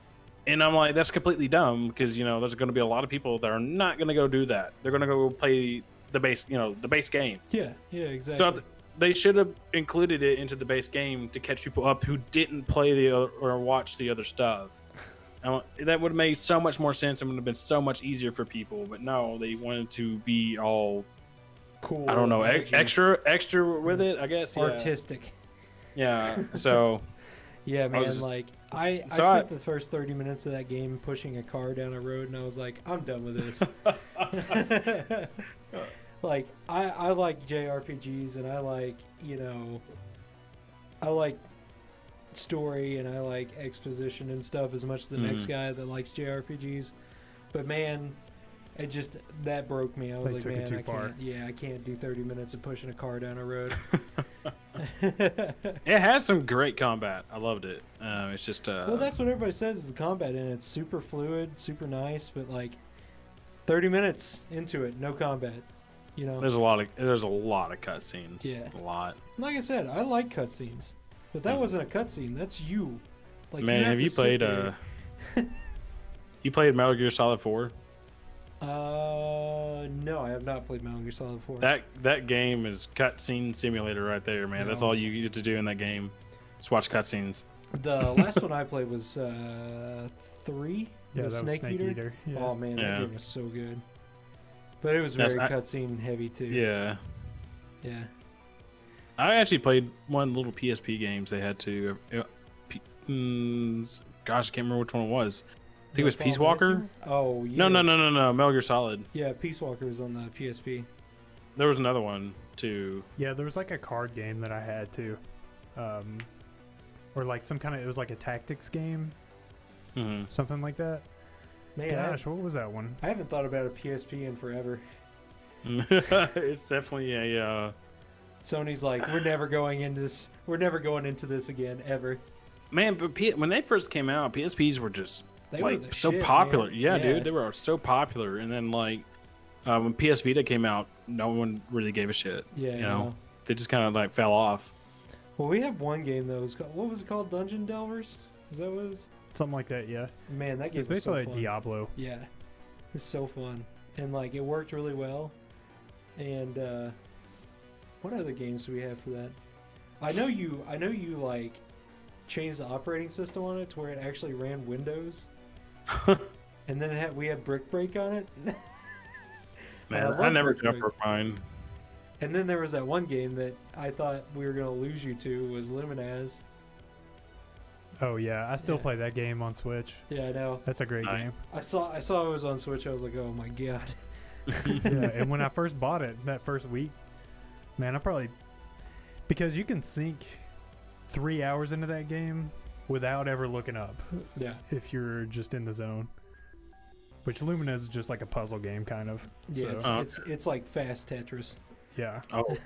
[SPEAKER 3] And I'm like, that's completely dumb because, there's going to be a lot of people that are not going to go do that. They're going to go play the base, the base game.
[SPEAKER 1] Yeah, exactly.
[SPEAKER 3] So they should have included it into the base game to catch people up who didn't play or watch the other stuff. That would have made so much more sense and would have been so much easier for people. But no, they wanted to be all
[SPEAKER 1] cool.
[SPEAKER 3] I don't know, extra with it, I guess.
[SPEAKER 1] Artistic.
[SPEAKER 3] Yeah. So.
[SPEAKER 1] Yeah, man. I spent the first 30 minutes of that game pushing a car down a road, and I was like, I'm done with this. Like, I like JRPGs, and I like story, and I like exposition and stuff as much as the next guy that likes JRPGs. But man, that broke me. I was like, man, I can't do 30 minutes of pushing a car down a road.
[SPEAKER 3] It has some great combat. I loved it. It's just
[SPEAKER 1] well, that's what everybody says is the combat in it. It's super fluid, super nice, but 30 minutes into it, no combat.
[SPEAKER 3] There's a lot of cutscenes.
[SPEAKER 1] Yeah,
[SPEAKER 3] a lot.
[SPEAKER 1] Like I said, I like cutscenes, but that wasn't a cutscene. That's you.
[SPEAKER 3] Man, have you played? You played Metal Gear Solid 4?
[SPEAKER 1] No, I have not played Metal Gear Solid 4.
[SPEAKER 3] That game is cutscene simulator right there, man. That's all you get to do in that game. Just watch cutscenes.
[SPEAKER 1] The last one I played was 3.
[SPEAKER 2] Yeah,
[SPEAKER 1] the
[SPEAKER 2] that
[SPEAKER 1] Snake
[SPEAKER 2] was Snake Eater. Yeah.
[SPEAKER 1] Oh man, that game was so good. But it was very cutscene heavy too.
[SPEAKER 3] Yeah.
[SPEAKER 1] Yeah.
[SPEAKER 3] I actually played one little PSP games they had to. Gosh, I can't remember which one it was. I think it was Peace Walker.
[SPEAKER 1] Oh yeah.
[SPEAKER 3] No. Metal Gear Solid.
[SPEAKER 1] Yeah, Peace Walker was on the PSP.
[SPEAKER 3] There was another one too.
[SPEAKER 2] Yeah, there was a card game that I had too, or some kind of, it was a tactics game, something like that.
[SPEAKER 1] Man,
[SPEAKER 2] gosh, what was that one?
[SPEAKER 1] I haven't thought about a PSP in forever.
[SPEAKER 3] It's definitely a.
[SPEAKER 1] Sony's like, we're never going into this again ever.
[SPEAKER 3] Man, but when they first came out, PSPs were just.
[SPEAKER 1] They were
[SPEAKER 3] so
[SPEAKER 1] shit,
[SPEAKER 3] popular.
[SPEAKER 1] Man.
[SPEAKER 3] Yeah, dude, they were so popular. And then when PS Vita came out, no one really gave a shit.
[SPEAKER 1] Yeah,
[SPEAKER 3] they just kind of fell off.
[SPEAKER 1] Well, we have one game that was called, what was it called? Dungeon Delvers? Is that what it was?
[SPEAKER 2] Something like that, yeah.
[SPEAKER 1] Man, that game
[SPEAKER 2] was basically
[SPEAKER 1] so fun.
[SPEAKER 2] like Diablo.
[SPEAKER 1] Yeah, it was so fun, and it worked really well. And what other games do we have for that? I know you changed the operating system on it to where it actually ran Windows. And then we had Brick Break on it.
[SPEAKER 3] Man, I never jumped for mine.
[SPEAKER 1] And then there was that one game that I thought we were gonna lose you to, was Luminaz.
[SPEAKER 2] Oh yeah, I still play that game on Switch.
[SPEAKER 1] Yeah, I know.
[SPEAKER 2] That's a great game.
[SPEAKER 1] I saw it was on Switch. I was like, oh my god.
[SPEAKER 2] Yeah, and when I first bought it that first week, man, because you can sink 3 hours into that game without ever looking up.
[SPEAKER 1] Yeah.
[SPEAKER 2] If you're just in the zone. Which Luminaz is just like a puzzle game, kind of.
[SPEAKER 1] Yeah, so. It's like fast Tetris.
[SPEAKER 2] Yeah.
[SPEAKER 3] Oh.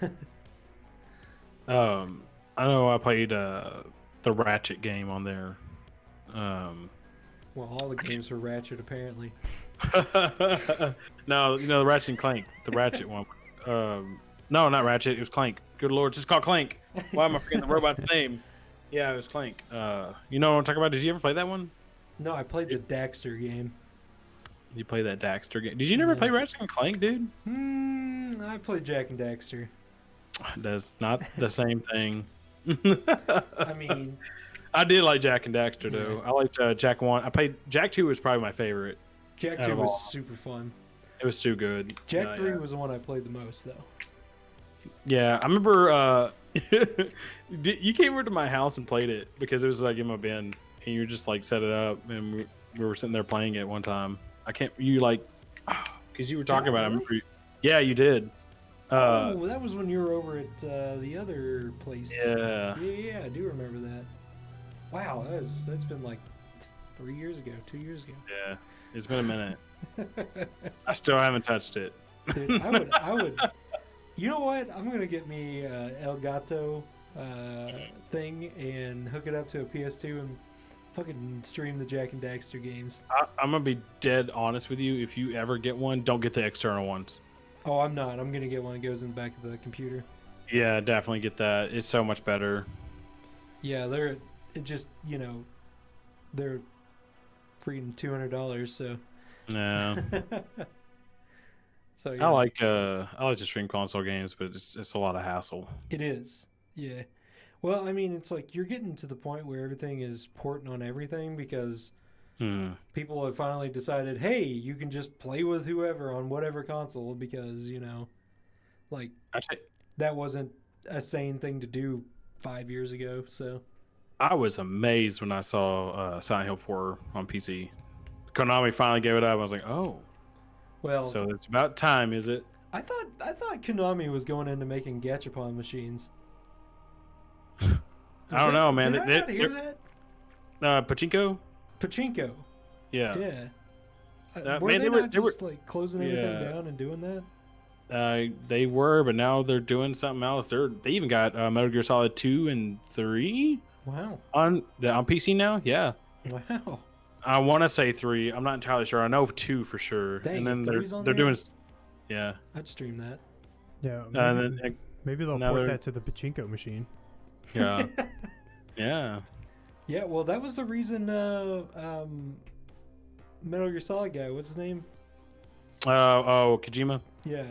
[SPEAKER 3] I know I played the Ratchet game on there.
[SPEAKER 1] Well, all the games were Ratchet, apparently.
[SPEAKER 3] No, the Ratchet and Clank, the Ratchet one. No, not Ratchet. It was Clank. Good lord, it's just called Clank. Why am I forgetting the robot's name? Yeah, it was Clank. You know what I'm talking about? Did you ever play that one?
[SPEAKER 1] No, I played the Daxter game.
[SPEAKER 3] You play that Daxter game? Did you never play Ratchet and Clank, dude?
[SPEAKER 1] I played Jack and Daxter.
[SPEAKER 3] That's not the same thing.
[SPEAKER 1] I mean,
[SPEAKER 3] I did like Jack and Daxter though. I liked Jack 1. I played Jack 2 was probably my favorite.
[SPEAKER 1] Jack 2 was super fun.
[SPEAKER 3] It was too good.
[SPEAKER 1] Jack 3 was the one I played the most though.
[SPEAKER 3] Yeah, I remember you came over to my house and played it because it was in my bin, and you just set it up, and we were sitting there playing it one time. Because you were talking about it. Really? Yeah, you did.
[SPEAKER 1] That was when you were over at the other place.
[SPEAKER 3] Yeah.
[SPEAKER 1] Yeah, I do remember that. Wow, that's been 3 years ago, 2 years ago.
[SPEAKER 3] Yeah, it's been a minute. I still haven't touched it.
[SPEAKER 1] Dude, I would. You know what? I'm gonna get me Elgato thing and hook it up to a PS2 and fucking stream the Jack and Daxter games.
[SPEAKER 3] I'm gonna be dead honest with you. If you ever get one, don't get the external ones.
[SPEAKER 1] Oh, I'm not. I'm gonna get one that goes in the back of the computer.
[SPEAKER 3] Yeah, definitely get that. It's so much better.
[SPEAKER 1] Yeah, they're freaking $200. So
[SPEAKER 3] yeah.
[SPEAKER 1] So yeah.
[SPEAKER 3] I like to stream console games, but it's a lot of hassle.
[SPEAKER 1] It is. Yeah. Well, I mean, it's like you're getting to the point where everything is porting on everything because people have finally decided, hey, you can just play with whoever on whatever console because, like that wasn't a sane thing to do 5 years ago. So
[SPEAKER 3] I was amazed when I saw Silent Hill 4 on PC. Konami finally gave it up. I was like, oh.
[SPEAKER 1] Well,
[SPEAKER 3] so it's about time, is it?
[SPEAKER 1] I thought Konami was going into making gachapon machines.
[SPEAKER 3] I don't know, man.
[SPEAKER 1] Did I not hear that?
[SPEAKER 3] Pachinko?
[SPEAKER 1] Pachinko.
[SPEAKER 3] Yeah.
[SPEAKER 1] Yeah. Were they not just like closing everything down and doing that?
[SPEAKER 3] They were, but now they're doing something else. They even got Metal Gear Solid 2 and 3.
[SPEAKER 1] Wow.
[SPEAKER 3] On PC now? Yeah.
[SPEAKER 1] Wow.
[SPEAKER 3] I want to say 3. I'm not entirely sure. I know 2 for sure.
[SPEAKER 1] Dang,
[SPEAKER 3] and then they're doing. Yeah.
[SPEAKER 1] I'd stream that.
[SPEAKER 2] Yeah.
[SPEAKER 3] And then
[SPEAKER 2] maybe they'll port that to the Pachinko machine.
[SPEAKER 3] Yeah. Yeah.
[SPEAKER 1] Yeah, well, that was the reason Metal Gear Solid guy, what's his name?
[SPEAKER 3] Kojima?
[SPEAKER 1] Yeah.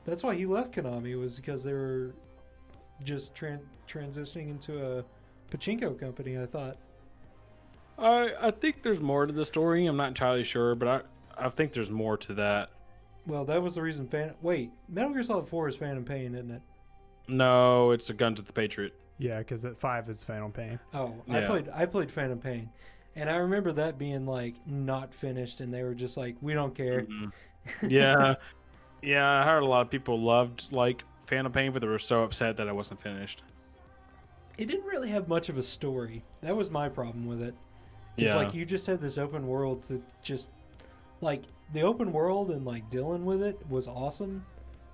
[SPEAKER 1] That's why he left Konami, was because they were just transitioning into a pachinko company, I thought.
[SPEAKER 3] I think there's more to the story. I'm not entirely sure, but I think there's more to that.
[SPEAKER 1] Well, that was the reason Wait, Metal Gear Solid 4 is Phantom Pain, isn't it?
[SPEAKER 3] No, it's a Guns of the Patriot.
[SPEAKER 2] Yeah, because at 5 is Phantom Pain.
[SPEAKER 1] Oh, yeah. I played Phantom Pain, and I remember that being like not finished, and they were just like, "We don't care."
[SPEAKER 3] Mm-hmm. Yeah, yeah. I heard a lot of people loved like Phantom Pain, but they were so upset that it wasn't finished.
[SPEAKER 1] It didn't really have much of a story. That was my problem with it. It's like you just had this open world to just like the open world and like dealing with it was awesome,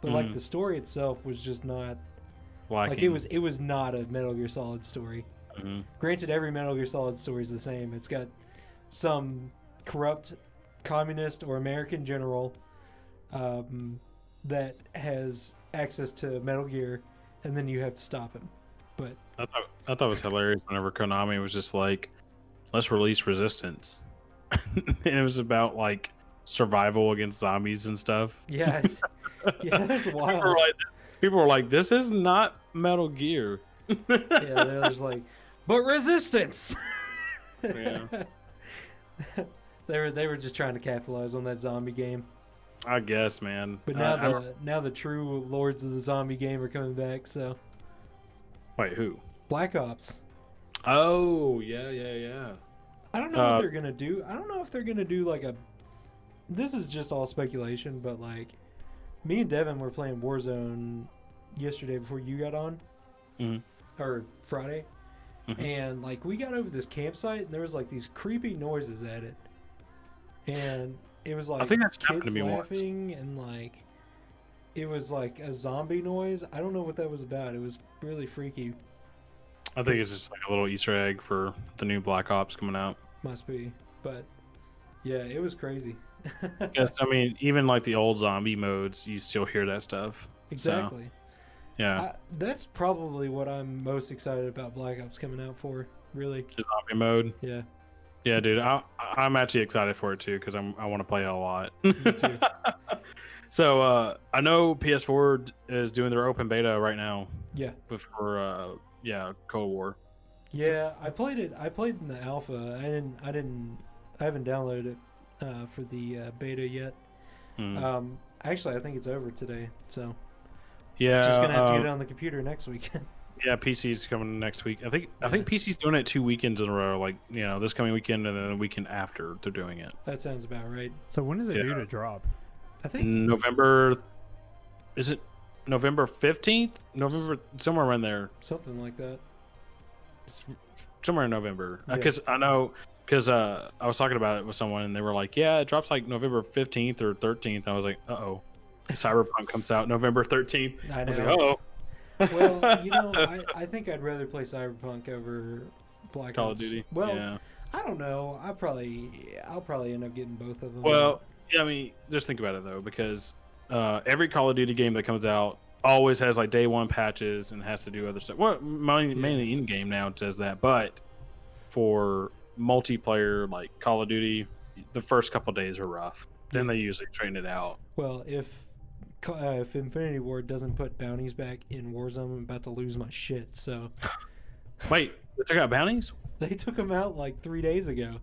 [SPEAKER 1] but like the story itself was just not.
[SPEAKER 3] Lacking.
[SPEAKER 1] Like it was not a Metal Gear Solid story.
[SPEAKER 3] Mm-hmm.
[SPEAKER 1] Granted, every Metal Gear Solid story is the same. It's got some corrupt communist or American general that has access to Metal Gear, and then you have to stop him. But
[SPEAKER 3] I thought it was hilarious whenever Konami was just like, "Let's release Resistance," and it was about like survival against zombies and stuff.
[SPEAKER 1] Yes, yeah, that's wild.
[SPEAKER 3] People were like, "This is not Metal Gear."
[SPEAKER 1] Yeah, they're just like, but Resistance.
[SPEAKER 3] Yeah.
[SPEAKER 1] They were just trying to capitalize on that zombie game.
[SPEAKER 3] I guess, man.
[SPEAKER 1] But now the true lords of the zombie game are coming back. So.
[SPEAKER 3] Wait, who?
[SPEAKER 1] Black Ops.
[SPEAKER 3] Oh, yeah.
[SPEAKER 1] I don't know what they're gonna do. I don't know if they're gonna do like a. This is just all speculation, but like. Me and Devin were playing Warzone yesterday before you got on, or Friday, and like we got over this campsite and there was like these creepy noises at it, and it was like
[SPEAKER 3] I think that's
[SPEAKER 1] kids
[SPEAKER 3] to me
[SPEAKER 1] laughing and like it was like a zombie noise. I don't know what that was about. It was really freaky.
[SPEAKER 3] I think it's just like a little Easter egg for the new Black Ops coming out.
[SPEAKER 1] Must be, but yeah, it was crazy.
[SPEAKER 3] Yes, I mean, even like the old zombie modes, you still hear that stuff.
[SPEAKER 1] Exactly.
[SPEAKER 3] So, yeah.
[SPEAKER 1] That's probably what I'm most excited about Black Ops coming out for, really.
[SPEAKER 3] The zombie mode?
[SPEAKER 1] Yeah.
[SPEAKER 3] Yeah, dude. I'm actually excited for it, too, because I want to play it a lot.
[SPEAKER 1] Me too.
[SPEAKER 3] So, I know PS4 is doing their open beta right now.
[SPEAKER 1] Yeah.
[SPEAKER 3] Before, Cold War.
[SPEAKER 1] Yeah, I played it. I played in the alpha. I haven't downloaded it. For the beta yet. Actually, I think it's over today, so just gonna have to get it on the computer next weekend.
[SPEAKER 3] Yeah, PC's coming next week. I think PC's doing it 2 weekends in a row, like this coming weekend and then the weekend after they're doing it.
[SPEAKER 1] That sounds about right.
[SPEAKER 2] So when is it due to drop?
[SPEAKER 1] I think
[SPEAKER 3] November. Is it November 15th? November, somewhere around there.
[SPEAKER 1] Something like that.
[SPEAKER 3] It's somewhere in November, because I know. Because I was talking about it with someone, and they were like, yeah, it drops like November 15th or 13th. I was like, uh-oh. Cyberpunk comes out November 13th.
[SPEAKER 1] I know.
[SPEAKER 3] I was like, uh-oh.
[SPEAKER 1] Well, I think I'd rather play Cyberpunk over Black Ops.
[SPEAKER 3] Call of Duty.
[SPEAKER 1] Well,
[SPEAKER 3] yeah.
[SPEAKER 1] I don't know. I'll probably end up getting both of them.
[SPEAKER 3] Well, yeah, I mean, just think about it, though, because every Call of Duty game that comes out, always has like day one patches and has to do other stuff. Well, mainly in game now it does that, but for multiplayer like Call of Duty, the first couple days are rough. Then they usually train it out.
[SPEAKER 1] Well, if Infinity Ward doesn't put bounties back in Warzone, I'm about to lose my shit. So,
[SPEAKER 3] wait, they took out bounties?
[SPEAKER 1] They took them out like 3 days ago.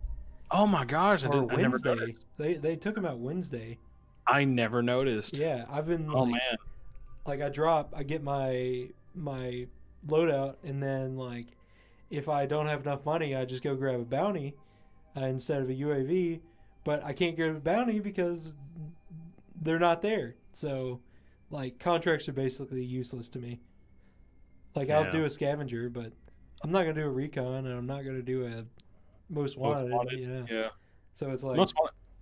[SPEAKER 3] Oh my gosh!
[SPEAKER 1] Or Wednesday. They took them out Wednesday.
[SPEAKER 3] I never noticed.
[SPEAKER 1] Yeah, I've been.
[SPEAKER 3] Oh man!
[SPEAKER 1] Like I get my loadout, and then like if I don't have enough money, I just go grab a bounty instead of a UAV. But I can't grab a bounty because they're not there. So, like, contracts are basically useless to me. Like, I'll do a scavenger, but I'm not going to do a recon, and I'm not going to do a most wanted. You know? Yeah. So it's like...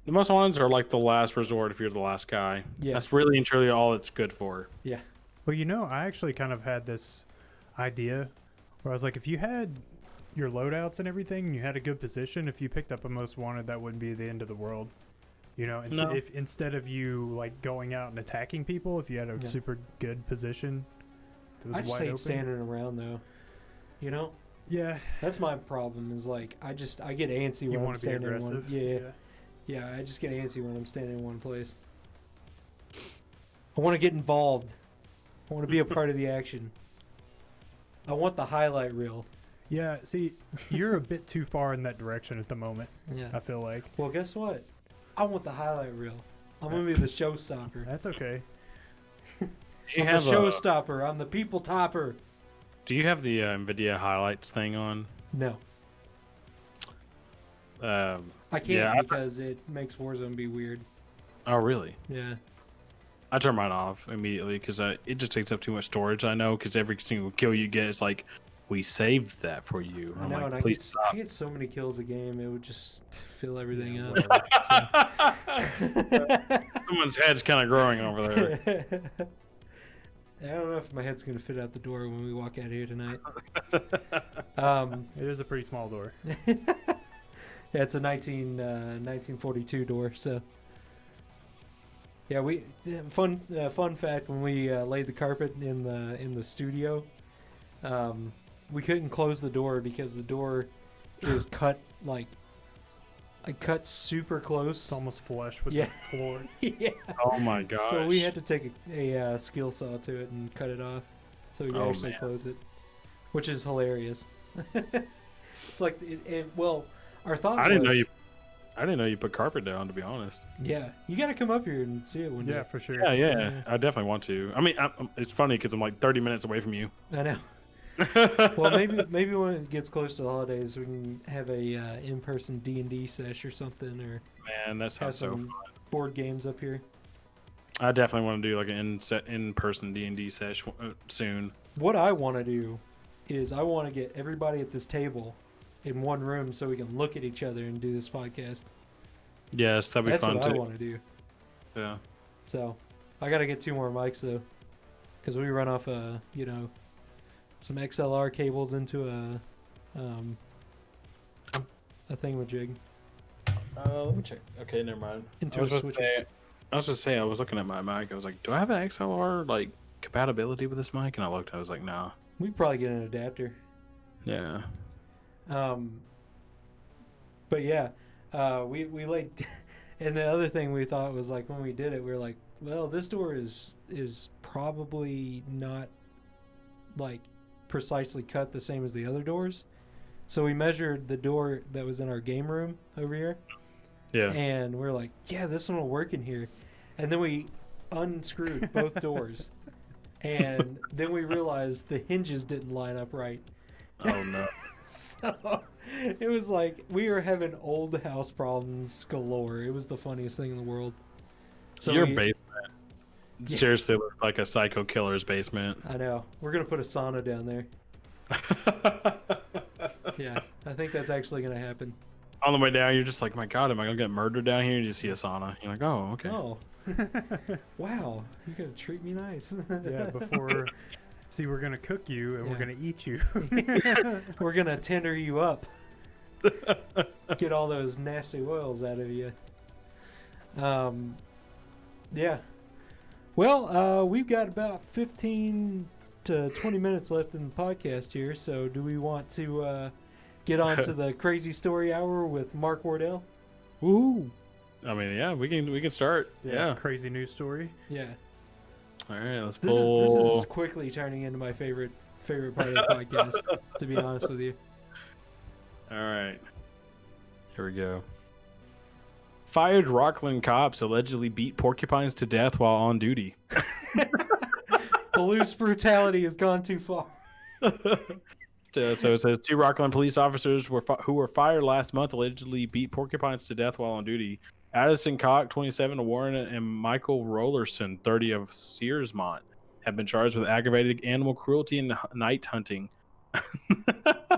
[SPEAKER 3] The most wanted are like the last resort if you're the last guy. Yeah. That's really and truly all it's good for.
[SPEAKER 1] Yeah.
[SPEAKER 2] Well, you know, I actually kind of had this idea where I was like, if you had your loadouts and everything, and you had a good position, if you picked up a most wanted, that wouldn't be the end of the world. You know, if instead of you like going out and attacking people, if you had a super good position, that was
[SPEAKER 1] I just hate standing around though. You know?
[SPEAKER 2] Yeah.
[SPEAKER 1] That's my problem. Is like I get antsy when I'm standing in one. Yeah. I just get antsy when I'm standing in one place. I want to get involved. I want to be a part of the action. I want the highlight reel.
[SPEAKER 2] Yeah, see, you're a bit too far in that direction at the moment. Yeah. I feel like.
[SPEAKER 1] Well, guess what? I want the highlight reel. I'm going to be the showstopper.
[SPEAKER 2] That's okay.
[SPEAKER 1] I'm the showstopper. I'm the people topper.
[SPEAKER 3] Do you have the NVIDIA highlights thing on?
[SPEAKER 1] No. I can't because it makes Warzone be weird.
[SPEAKER 3] Oh, really?
[SPEAKER 1] Yeah.
[SPEAKER 3] I turn mine off immediately because it just takes up too much storage, I know, because every single kill you get, it's like, we saved that for you.
[SPEAKER 1] I know,
[SPEAKER 3] like,
[SPEAKER 1] and I get so many kills a game, it would just fill everything up.
[SPEAKER 3] Someone's head's kind of growing over there.
[SPEAKER 1] I don't know if my head's going to fit out the door when we walk out here tonight.
[SPEAKER 2] It is a pretty small door.
[SPEAKER 1] Yeah, it's a 1942 door, so... Yeah, fun fact, when we laid the carpet in the studio, we couldn't close the door because the door is cut cut super close.
[SPEAKER 2] It's almost flush with the floor.
[SPEAKER 1] Yeah.
[SPEAKER 3] Oh my gosh.
[SPEAKER 1] So we had to take a skill saw to it and cut it off, so we could actually close it, which is hilarious. It's like, our thought.
[SPEAKER 3] I didn't know you put carpet down, to be honest.
[SPEAKER 1] Yeah, you got to come up here and see it one day.
[SPEAKER 2] Yeah, for sure.
[SPEAKER 3] Yeah. I definitely want to. I mean, it's funny because I'm like 30 minutes away from you.
[SPEAKER 1] I know. Well, maybe when it gets close to the holidays, we can have a in-person D&D sesh or something, or
[SPEAKER 3] man, that sounds so fun.
[SPEAKER 1] Board games up here.
[SPEAKER 3] I definitely want to do like an in-person D&D sesh soon.
[SPEAKER 1] What I want to do is I want to get everybody at this table in one room so we can look at each other and do this podcast.
[SPEAKER 3] Yes, that'd be fun too.
[SPEAKER 1] That's what I want to do.
[SPEAKER 3] Yeah.
[SPEAKER 1] So, I got to get 2 more mics though, because we run off some XLR cables into a thingamajig.
[SPEAKER 3] Let me check. Okay, never mind. I was going to say, I was looking at my mic. I was like, do I have an XLR like compatibility with this mic? And I looked. I was like, nah.
[SPEAKER 1] We'd probably get an adapter.
[SPEAKER 3] Yeah.
[SPEAKER 1] But yeah, we laid, and the other thing we thought was like when we did it, we were like, well, this door is probably not like precisely cut the same as the other doors. So we measured the door that was in our game room over here.
[SPEAKER 3] Yeah.
[SPEAKER 1] And we're like, yeah, this one will work in here. And then we unscrewed both doors. And then we realized the hinges didn't line up right.
[SPEAKER 3] Oh no.
[SPEAKER 1] So it was like we were having old house problems galore. It was the funniest thing in the world. So
[SPEAKER 3] your basement seriously looks like a psycho killer's basement.
[SPEAKER 1] I know. We're gonna put a sauna down there. Yeah, I think that's actually gonna happen.
[SPEAKER 3] On the way down, you're just like, my God, am I gonna get murdered down here? And you see a sauna. You're like, oh, okay.
[SPEAKER 1] Oh, wow, you're gonna treat me nice.
[SPEAKER 2] Yeah, before. See, we're going to cook you, and we're going to eat you.
[SPEAKER 1] We're going to tender you up. Get all those nasty oils out of you. Yeah. Well, we've got about 15 to 20 minutes left in the podcast here, so do we want to get on to the crazy story hour with Marc Wardell?
[SPEAKER 3] Woo! I mean, yeah, we can start. Yeah.
[SPEAKER 2] Crazy news story.
[SPEAKER 1] Yeah.
[SPEAKER 3] All right, let's
[SPEAKER 1] This
[SPEAKER 3] pull.
[SPEAKER 1] is quickly turning into my favorite part of the podcast, to be honest with you.
[SPEAKER 3] All right. Here we go. Fired Rockland cops allegedly beat porcupines to death while on duty.
[SPEAKER 1] Police brutality has gone too far.
[SPEAKER 3] So it says 2 Rockland police officers who were fired last month allegedly beat porcupines to death while on duty. Addison Cock, 27 of Warren, and Michael Rollerson, 30 of Searsmont, have been charged with aggravated animal cruelty and night hunting.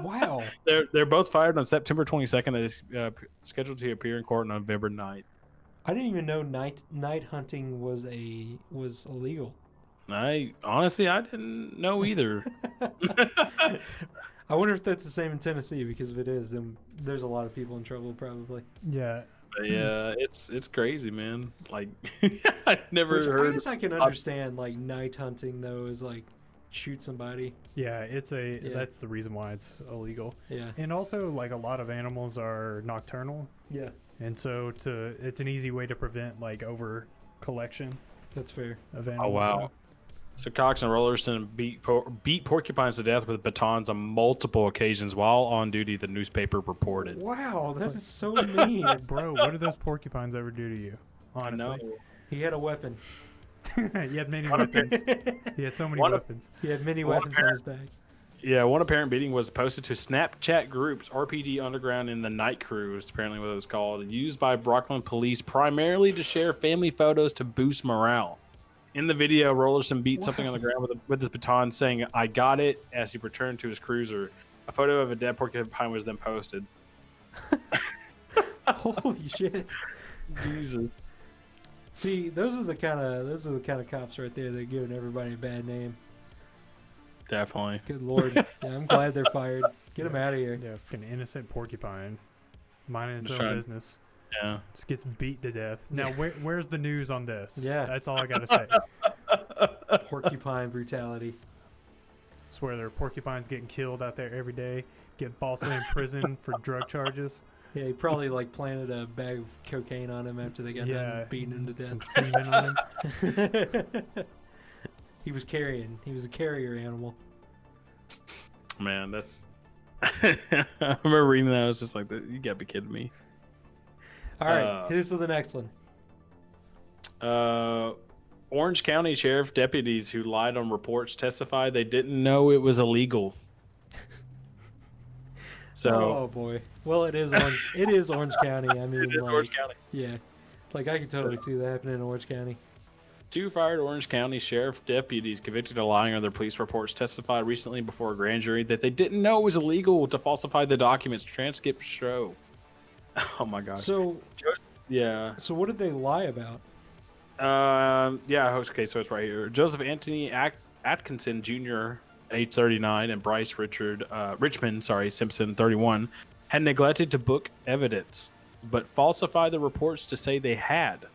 [SPEAKER 1] Wow.
[SPEAKER 3] They're both fired on September 22nd. They're scheduled to appear in court on November 9th.
[SPEAKER 1] I didn't even know night hunting was illegal.
[SPEAKER 3] I didn't know either.
[SPEAKER 1] I wonder if that's the same in Tennessee, because if it is, then there's a lot of people in trouble probably.
[SPEAKER 2] Yeah.
[SPEAKER 3] But yeah, it's crazy, man. Like, I never heard.
[SPEAKER 1] I guess I can understand, like, night hunting though, is like shoot somebody.
[SPEAKER 2] Yeah, that's the reason why it's illegal.
[SPEAKER 1] Yeah.
[SPEAKER 2] And also, like, a lot of animals are nocturnal.
[SPEAKER 1] Yeah.
[SPEAKER 2] And so it's an easy way to prevent, like, over collection
[SPEAKER 1] That's fair.
[SPEAKER 2] of animals.
[SPEAKER 3] Oh wow. So Cox and Rollerson beat porcupines to death with batons on multiple occasions while on duty, the newspaper reported.
[SPEAKER 1] Wow, that is so mean.
[SPEAKER 2] Bro, what did those porcupines ever do to you? Honestly.
[SPEAKER 3] I know.
[SPEAKER 1] He had a weapon.
[SPEAKER 2] He had many weapons. He had so many weapons.
[SPEAKER 1] He had many weapons on his back.
[SPEAKER 3] Yeah, one apparent beating was posted to Snapchat groups, RPD Underground and the Night Crew is apparently what it was called, used by Rockland police primarily to share family photos to boost morale. In the video, Rollerson beat something on the ground with his baton, saying, "I got it," as he returned to his cruiser. A photo of a dead porcupine was then posted.
[SPEAKER 1] Holy shit.
[SPEAKER 3] Jesus.
[SPEAKER 1] See, those are the kind of cops right there that are giving everybody a bad name.
[SPEAKER 3] Definitely.
[SPEAKER 1] Good lord. Yeah, I'm glad they're fired. Get them out of here.
[SPEAKER 2] Yeah, fucking innocent porcupine, minding its
[SPEAKER 3] Just
[SPEAKER 2] own
[SPEAKER 3] trying-
[SPEAKER 2] business,
[SPEAKER 3] Yeah.
[SPEAKER 2] just gets beat to death. Now, where's the news on this?
[SPEAKER 1] Yeah.
[SPEAKER 2] That's all I gotta say.
[SPEAKER 1] Porcupine brutality.
[SPEAKER 2] Swear there are porcupines getting killed out there every day, getting falsely imprisoned for drug charges.
[SPEAKER 1] Yeah, he probably like planted a bag of cocaine on him after they got done beating him to death.
[SPEAKER 2] Some semen on him.
[SPEAKER 1] He was a carrier animal.
[SPEAKER 3] Man, that's. I remember reading that. I was just like, you gotta be kidding me.
[SPEAKER 1] All right, here's to the next one.
[SPEAKER 3] Orange County Sheriff deputies who lied on reports testified they didn't know it was illegal. So,
[SPEAKER 1] oh boy. Well, it is Orange. It is Orange County. I mean,
[SPEAKER 3] it is Orange County.
[SPEAKER 1] Yeah, like I can totally see that happening in Orange County.
[SPEAKER 3] 2 fired Orange County Sheriff deputies convicted of lying on their police reports testified recently before a grand jury that they didn't know it was illegal to falsify the documents. Transcripts show. Oh my gosh.
[SPEAKER 1] So
[SPEAKER 3] yeah.
[SPEAKER 1] So what did they lie about?
[SPEAKER 3] Yeah. Okay. So it's right here. Joseph Anthony Atkinson Jr., age 39, and Bryce Richmond, Simpson, 31, had neglected to book evidence, but falsified the reports to say they had.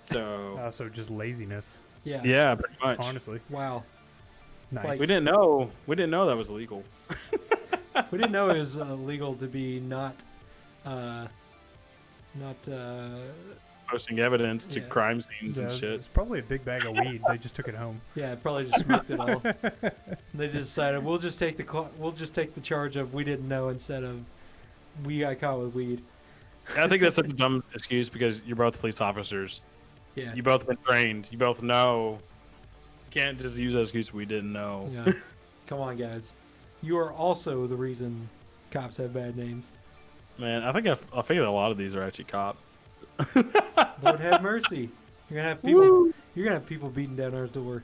[SPEAKER 3] So.
[SPEAKER 2] So just laziness.
[SPEAKER 1] Yeah.
[SPEAKER 3] Yeah, pretty much.
[SPEAKER 2] Honestly.
[SPEAKER 1] Wow.
[SPEAKER 2] Nice.
[SPEAKER 1] Like-
[SPEAKER 3] We didn't know that was illegal.
[SPEAKER 1] We didn't know it was illegal to be not
[SPEAKER 3] Posting evidence to
[SPEAKER 1] Yeah.
[SPEAKER 3] crime scenes and
[SPEAKER 2] Yeah,
[SPEAKER 3] shit.
[SPEAKER 2] it's probably a big bag of weed. They just took it home.
[SPEAKER 1] Yeah, probably just smoked it all. They just decided we'll just take the charge of we didn't know instead of we got caught with weed.
[SPEAKER 3] I think that's such a dumb excuse because you're both police officers.
[SPEAKER 1] Yeah.
[SPEAKER 3] You both been trained. You both know. You can't just use that excuse we didn't know.
[SPEAKER 1] Yeah. Come on, guys. You are also the reason cops have bad names.
[SPEAKER 3] Man, I think a lot of these are actually cops.
[SPEAKER 1] Lord have mercy. You're gonna have people.
[SPEAKER 3] Woo!
[SPEAKER 1] You're gonna have people beating down our door.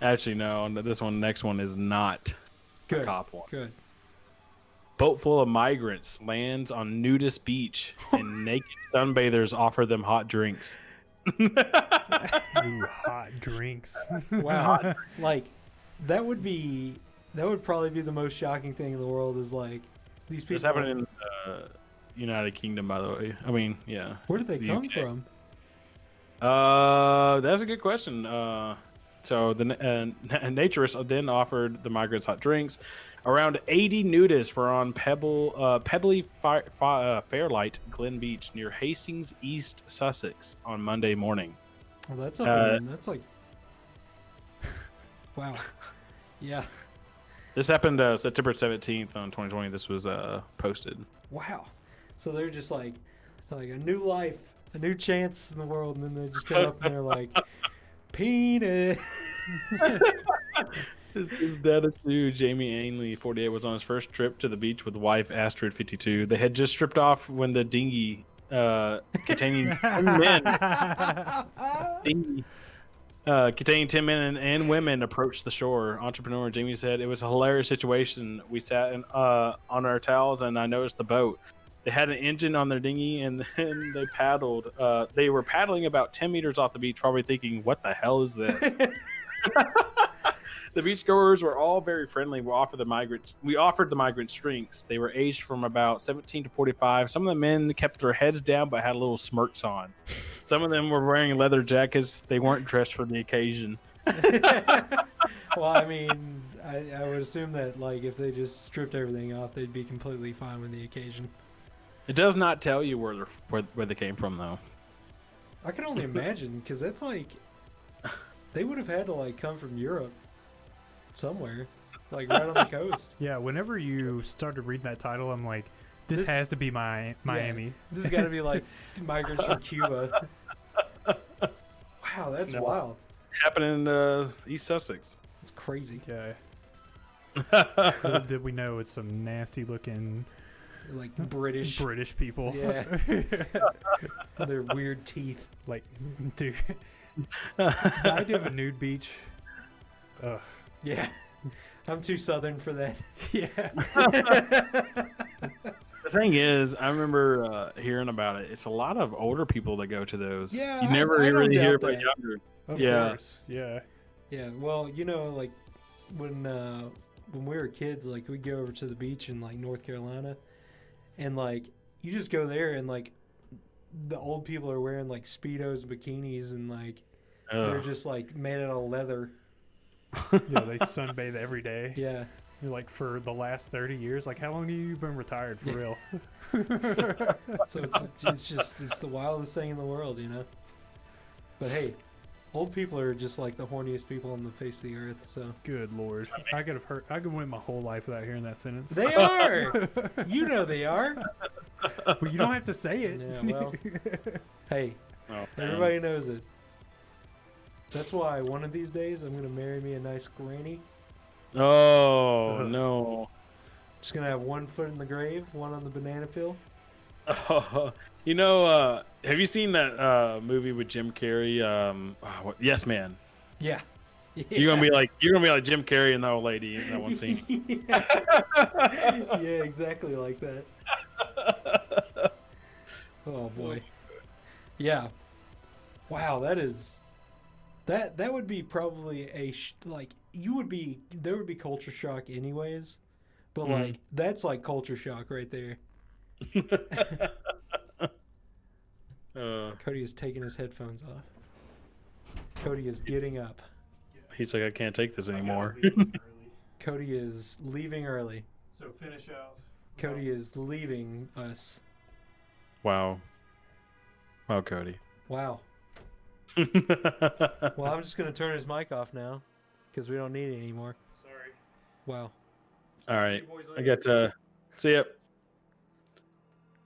[SPEAKER 3] Actually, no. Next one is not
[SPEAKER 1] Good.
[SPEAKER 3] a cop one.
[SPEAKER 1] Good.
[SPEAKER 3] Boat full of migrants lands on nudist beach and naked sunbathers offer them hot drinks.
[SPEAKER 2] Ooh, hot drinks.
[SPEAKER 1] Wow. Like that would probably be the most shocking thing in the world. Is like these people.
[SPEAKER 3] This happened in United Kingdom, by the way. I mean, yeah.
[SPEAKER 1] Where did they
[SPEAKER 3] the
[SPEAKER 1] come
[SPEAKER 3] UK.
[SPEAKER 1] from?
[SPEAKER 3] That's a good question. So the naturist then offered the migrants hot drinks. Around 80 nudists were on pebbly Fairlight Glen Beach near Hastings, East Sussex on Monday morning.
[SPEAKER 1] Well, that's like, wow, yeah.
[SPEAKER 3] This happened September 17th on 2020. This was posted.
[SPEAKER 1] Wow. So they're just like a new life, a new chance in the world, and then they just go up and they're like, penis.
[SPEAKER 3] His dad, too, Jamie Ainley, 48, was on his first trip to the beach with wife Astrid, 52. They had just stripped off when the dinghy containing 10 men, containing 10 men and women approached the shore. Entrepreneur Jamie said, "It was a hilarious situation. We sat on our towels and I noticed the boat. They had an engine on their dinghy and then they paddled. They were paddling about 10 meters off the beach, probably thinking, what the hell is this?" The beachgoers were all very friendly. We offered the migrants drinks. They were aged from about 17 to 45. Some of the men kept their heads down but had little smirks on. Some of them were wearing leather jackets. They weren't dressed for the occasion.
[SPEAKER 1] Well, I mean, I would assume that like if they just stripped everything off, they'd be completely fine with the occasion.
[SPEAKER 3] It does not tell you where they came from, though.
[SPEAKER 1] I can only imagine, because that's like they would have had to like come from Europe somewhere, like right on the coast.
[SPEAKER 2] Yeah, whenever you started reading that title, I'm like, this has to be Miami.
[SPEAKER 1] Yeah, this has got to be like migrants from Cuba. Wow, that's wild.
[SPEAKER 3] Happened in East Sussex.
[SPEAKER 1] It's crazy.
[SPEAKER 2] Yeah. Did we know it's some nasty looking,
[SPEAKER 1] like British
[SPEAKER 2] people?
[SPEAKER 1] Yeah. Their weird teeth.
[SPEAKER 2] Like, dude, the idea of a nude beach. Ugh.
[SPEAKER 1] Yeah, I'm too southern for that.
[SPEAKER 2] Yeah.
[SPEAKER 3] The thing is, I remember hearing about it. It's a lot of older people that go to those.
[SPEAKER 1] Yeah,
[SPEAKER 3] you never really hear about younger.
[SPEAKER 2] Of course. Yeah.
[SPEAKER 1] Yeah. Well, you know, like when we were kids, like we'd go over to the beach in like North Carolina, and like you just go there and like the old people are wearing like Speedos and bikinis and like they're just like made out of leather.
[SPEAKER 2] Yeah, they sunbathe every day.
[SPEAKER 1] Yeah.
[SPEAKER 2] You're like, for the last 30 years, like, how long have you been retired for real?
[SPEAKER 1] So it's the wildest thing in the world, you know? But hey, old people are just like the horniest people on the face of the earth, so.
[SPEAKER 2] Good Lord. I could win my whole life without hearing that sentence.
[SPEAKER 1] They are! You know they are.
[SPEAKER 2] Well, you don't have to say it.
[SPEAKER 1] Yeah, well. Hey, everybody knows it. That's why one of these days I'm going to marry me a nice granny.
[SPEAKER 3] Oh, no.
[SPEAKER 1] Just going to have one foot in the grave, one on the banana peel.
[SPEAKER 3] You know, have you seen that movie with Jim Carrey? Yes Man.
[SPEAKER 1] Yeah.
[SPEAKER 3] You're gonna be like Jim Carrey and the old lady in that one scene.
[SPEAKER 1] Yeah, exactly like that. Oh boy. Yeah. Wow, that would be probably there would be culture shock anyways, but like that's like culture shock right there. Cody is taking his headphones off. Cody is getting up.
[SPEAKER 3] He's like, I can't take this anymore.
[SPEAKER 1] Cody is leaving early.
[SPEAKER 2] So finish out.
[SPEAKER 1] Cody is leaving us.
[SPEAKER 3] Wow, Cody.
[SPEAKER 1] Wow. Well, I'm just gonna turn his mic off now because we don't need it anymore.
[SPEAKER 2] Sorry.
[SPEAKER 1] Wow.
[SPEAKER 3] All right, I got to see ya.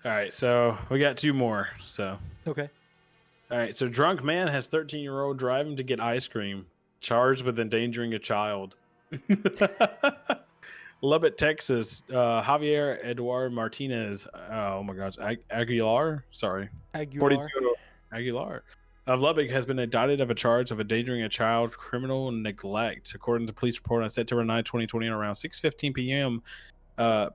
[SPEAKER 3] All right, so we got two more. So
[SPEAKER 1] okay.
[SPEAKER 3] All right, so drunk man has 13-year-old driving to get ice cream, charged with endangering a child. Lubbock, Texas. Javier Eduardo Martinez. Oh my gosh, Aguilar. Sorry, Aguilar of Lubbock has been indicted of a charge of endangering a child, criminal neglect, according to police report on September 9, 2020, at around 6:15 p.m.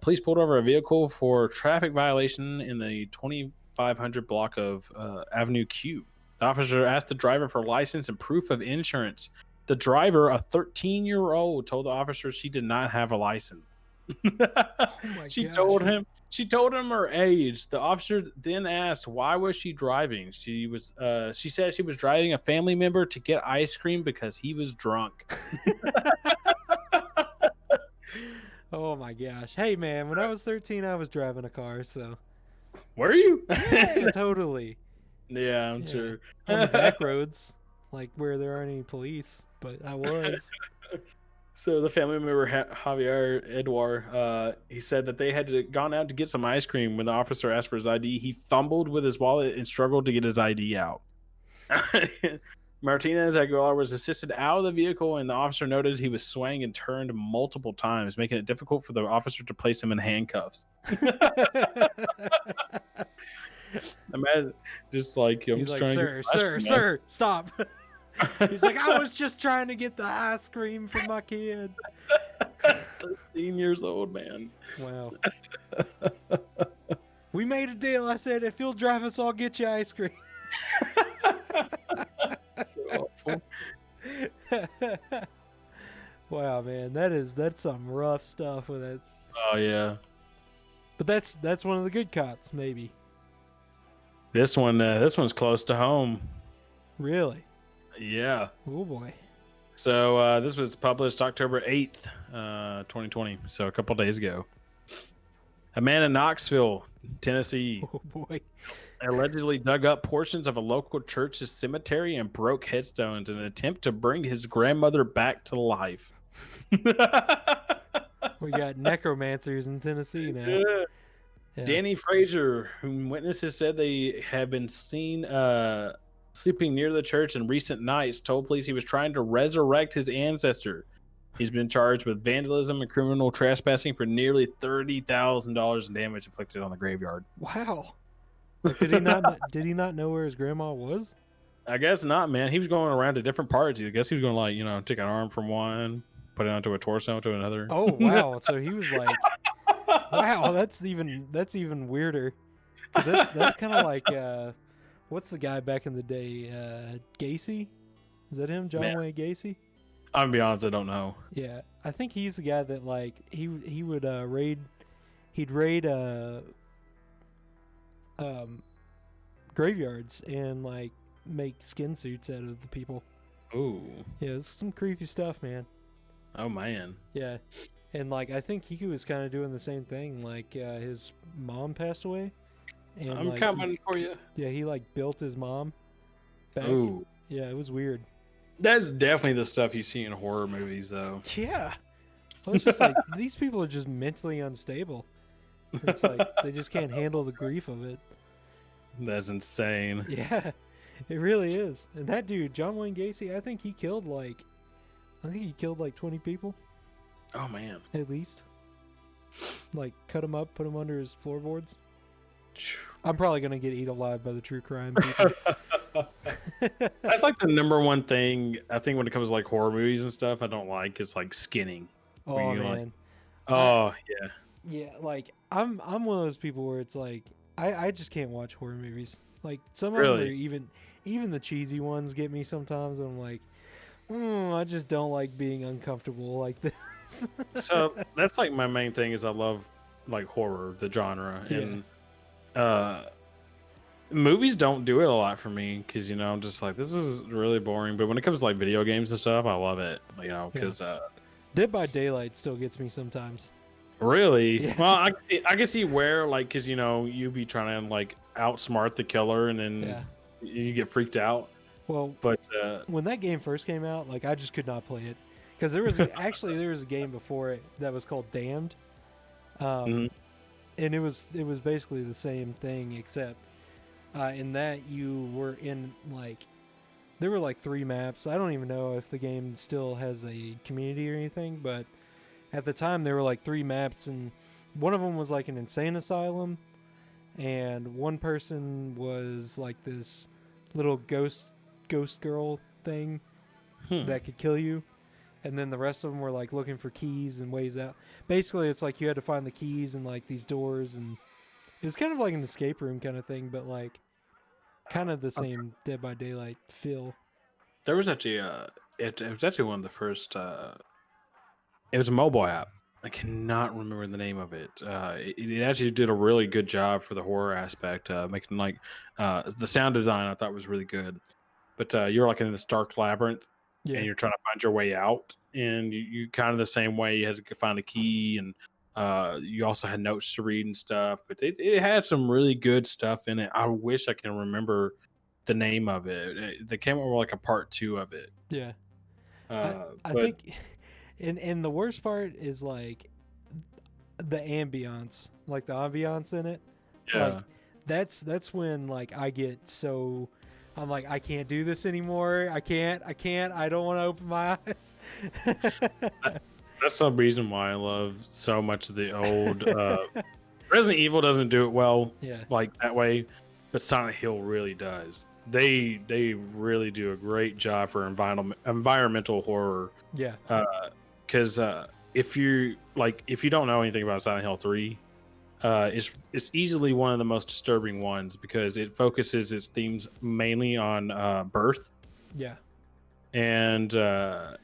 [SPEAKER 3] Police pulled over a vehicle for traffic violation in the 2500 block of Avenue Q. The officer asked the driver for license and proof of insurance. The driver, a 13-year-old, told the officer she did not have a license. She told him her age. The officer then asked, why was she driving? She said she was driving a family member to get ice cream because he was drunk.
[SPEAKER 1] Oh my gosh. Hey man, when I was 13 I was driving a car, so
[SPEAKER 3] were you?
[SPEAKER 1] Yeah, totally.
[SPEAKER 3] Yeah, I'm sure.
[SPEAKER 1] On the back roads, like where there aren't any police, but I was.
[SPEAKER 3] So the family member Javier Edouard, he said that they had gone out to get some ice cream. When the officer asked for his ID, he fumbled with his wallet and struggled to get his ID out. Martinez Aguilar was assisted out of the vehicle, and the officer noted he was swaying and turned multiple times, making it difficult for the officer to place him in handcuffs. Imagine just like
[SPEAKER 1] he's like, sir, stop. He's like, I was just trying to get the ice cream for my kid.
[SPEAKER 3] 13 years old, man.
[SPEAKER 1] Wow. We made a deal. I said, if you'll drive us, I'll get you ice cream.
[SPEAKER 3] So awful.
[SPEAKER 1] Wow, man, that's some rough stuff with it.
[SPEAKER 3] Oh yeah.
[SPEAKER 1] But that's one of the good cops, maybe.
[SPEAKER 3] This one's close to home.
[SPEAKER 1] Really?
[SPEAKER 3] Yeah.
[SPEAKER 1] Oh boy.
[SPEAKER 3] So this was published October 8th, 2020. So a couple days ago. A man in Knoxville, Tennessee,
[SPEAKER 1] oh boy,
[SPEAKER 3] allegedly dug up portions of a local church's cemetery and broke headstones in an attempt to bring his grandmother back to life.
[SPEAKER 1] We got necromancers in Tennessee now.
[SPEAKER 3] Yeah. Yeah. Danny Fraser, whom witnesses said they have been seen sleeping near the church in recent nights, told police he was trying to resurrect his ancestor. He's been charged with vandalism and criminal trespassing for nearly $30,000 in damage inflicted on the graveyard.
[SPEAKER 1] Wow. Like, did he not know where his grandma was?
[SPEAKER 3] I guess not, man. He was going around to different parts. I guess he was going to take an arm from one, put it onto a torso to another.
[SPEAKER 1] Oh wow. So he was like, wow, that's even weirder. Because that's kind of like what's the guy back in the day? Gacy? Is that him? John Wayne Gacy?
[SPEAKER 3] I'm gonna be honest, I don't know.
[SPEAKER 1] Yeah, I think he's the guy that like he would raid graveyards and like make skin suits out of the people.
[SPEAKER 3] Ooh.
[SPEAKER 1] Yeah, it's some creepy stuff, man.
[SPEAKER 3] Oh man.
[SPEAKER 1] Yeah, and like I think he was kind of doing the same thing. Like his mom passed away, and
[SPEAKER 3] I'm coming for you.
[SPEAKER 1] Yeah, he like built his mom back.
[SPEAKER 3] Ooh.
[SPEAKER 1] Yeah, it was weird.
[SPEAKER 3] That's definitely the stuff you see in horror movies, though.
[SPEAKER 1] Yeah. Well, it's just like, these people are just mentally unstable. It's like, they just can't handle the grief of it.
[SPEAKER 3] That's insane.
[SPEAKER 1] Yeah, it really is. And that dude, John Wayne Gacy, I think he killed like 20 people.
[SPEAKER 3] Oh, man.
[SPEAKER 1] At least. Like, cut him up, put him under his floorboards. I'm probably going to get eaten alive by the true crime people.
[SPEAKER 3] That's like the number one thing I think when it comes to like horror movies and stuff I don't like is like skinning.
[SPEAKER 1] Oh man.
[SPEAKER 3] Like, oh yeah.
[SPEAKER 1] Yeah, like I'm one of those people where it's like I just can't watch horror movies. Like some of them are even the cheesy ones get me sometimes, and I'm like, I just don't like being uncomfortable like this.
[SPEAKER 3] So that's like my main thing is I love like horror, the genre, and movies don't do it a lot for me because I'm just like, this is really boring. But when it comes to like video games and stuff, I love it. Because
[SPEAKER 1] Dead by Daylight still gets me sometimes.
[SPEAKER 3] Really?
[SPEAKER 1] Yeah.
[SPEAKER 3] Well, I can see where like because you be trying to like outsmart the killer and then you get freaked out.
[SPEAKER 1] Well,
[SPEAKER 3] but
[SPEAKER 1] when that game first came out, like I just could not play it because there was a game before it that was called Damned, and it was basically the same thing except. In that you were in like there were like 3 maps. I don't even know if the game still has a community or anything, but at the time there were like 3 maps, and one of them was like an insane asylum, and one person was like this little ghost girl thing that could kill you, and then the rest of them were like looking for keys and ways out. Basically it's like you had to find the keys in like these doors, and it was kind of like an escape room kind of thing, but like kind of the same Dead by Daylight feel.
[SPEAKER 3] There was actually it was actually one of the first it was a mobile app. I cannot remember the name of it. It actually did a really good job for the horror aspect, making like the sound design I thought was really good. But you're like in this dark labyrinth, and you're trying to find your way out, and you kind of the same way. You had to find a key, and you also had notes to read and stuff. But it had some really good stuff in it. I wish I can remember the name of it. They came up with like a part 2 of it.
[SPEAKER 1] Yeah, I think, and the worst part is like the ambiance, like the ambiance in it.
[SPEAKER 3] Yeah,
[SPEAKER 1] like, that's when like I get so. I'm like, I can't do this anymore. I can't. I don't want to open my eyes.
[SPEAKER 3] That's the reason why I love so much of the old. Resident Evil doesn't do it well, like that way, but Silent Hill really does. They really do a great job for environmental horror.
[SPEAKER 1] Yeah.
[SPEAKER 3] Because if you don't know anything about Silent Hill 3. It's easily one of the most disturbing ones because it focuses its themes mainly on birth.
[SPEAKER 1] Yeah.
[SPEAKER 3] And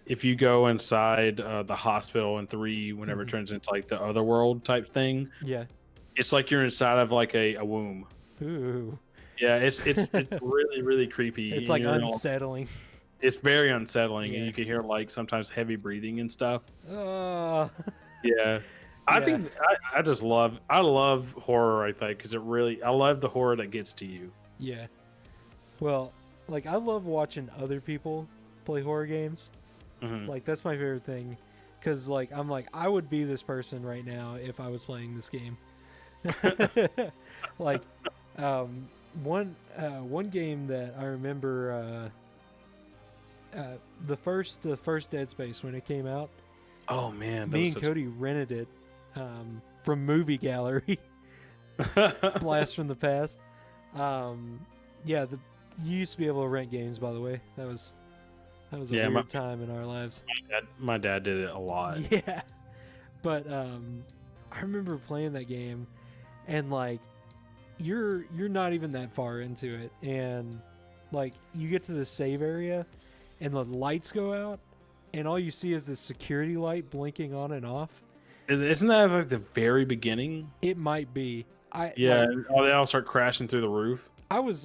[SPEAKER 3] if you go inside the hospital in 3, whenever it turns into like the other world type thing, it's like you're inside of like a womb.
[SPEAKER 1] Ooh.
[SPEAKER 3] Yeah, it's really, really creepy.
[SPEAKER 1] It's like unsettling.
[SPEAKER 3] It's very unsettling, and you can hear like sometimes heavy breathing and stuff. Yeah. I think I love horror like that because I love the horror that gets to you.
[SPEAKER 1] Yeah. Well, like I love watching other people play horror games. Like that's my favorite thing because like I'm like I would be this person right now if I was playing this game. Like one game that I remember the first Dead Space when it came out.
[SPEAKER 3] Oh man,
[SPEAKER 1] me and Cody rented it. From Movie Gallery. Blast from the past. You used to be able to rent games, by the way. That was a weird time in our lives.
[SPEAKER 3] My dad did it a lot.
[SPEAKER 1] Yeah. But I remember playing that game and like you're not even that far into it and like you get to the save area and the lights go out and all you see is this security light blinking on and off.
[SPEAKER 3] Isn't that like the very beginning?
[SPEAKER 1] It might be.
[SPEAKER 3] They all start crashing through the roof.
[SPEAKER 1] I was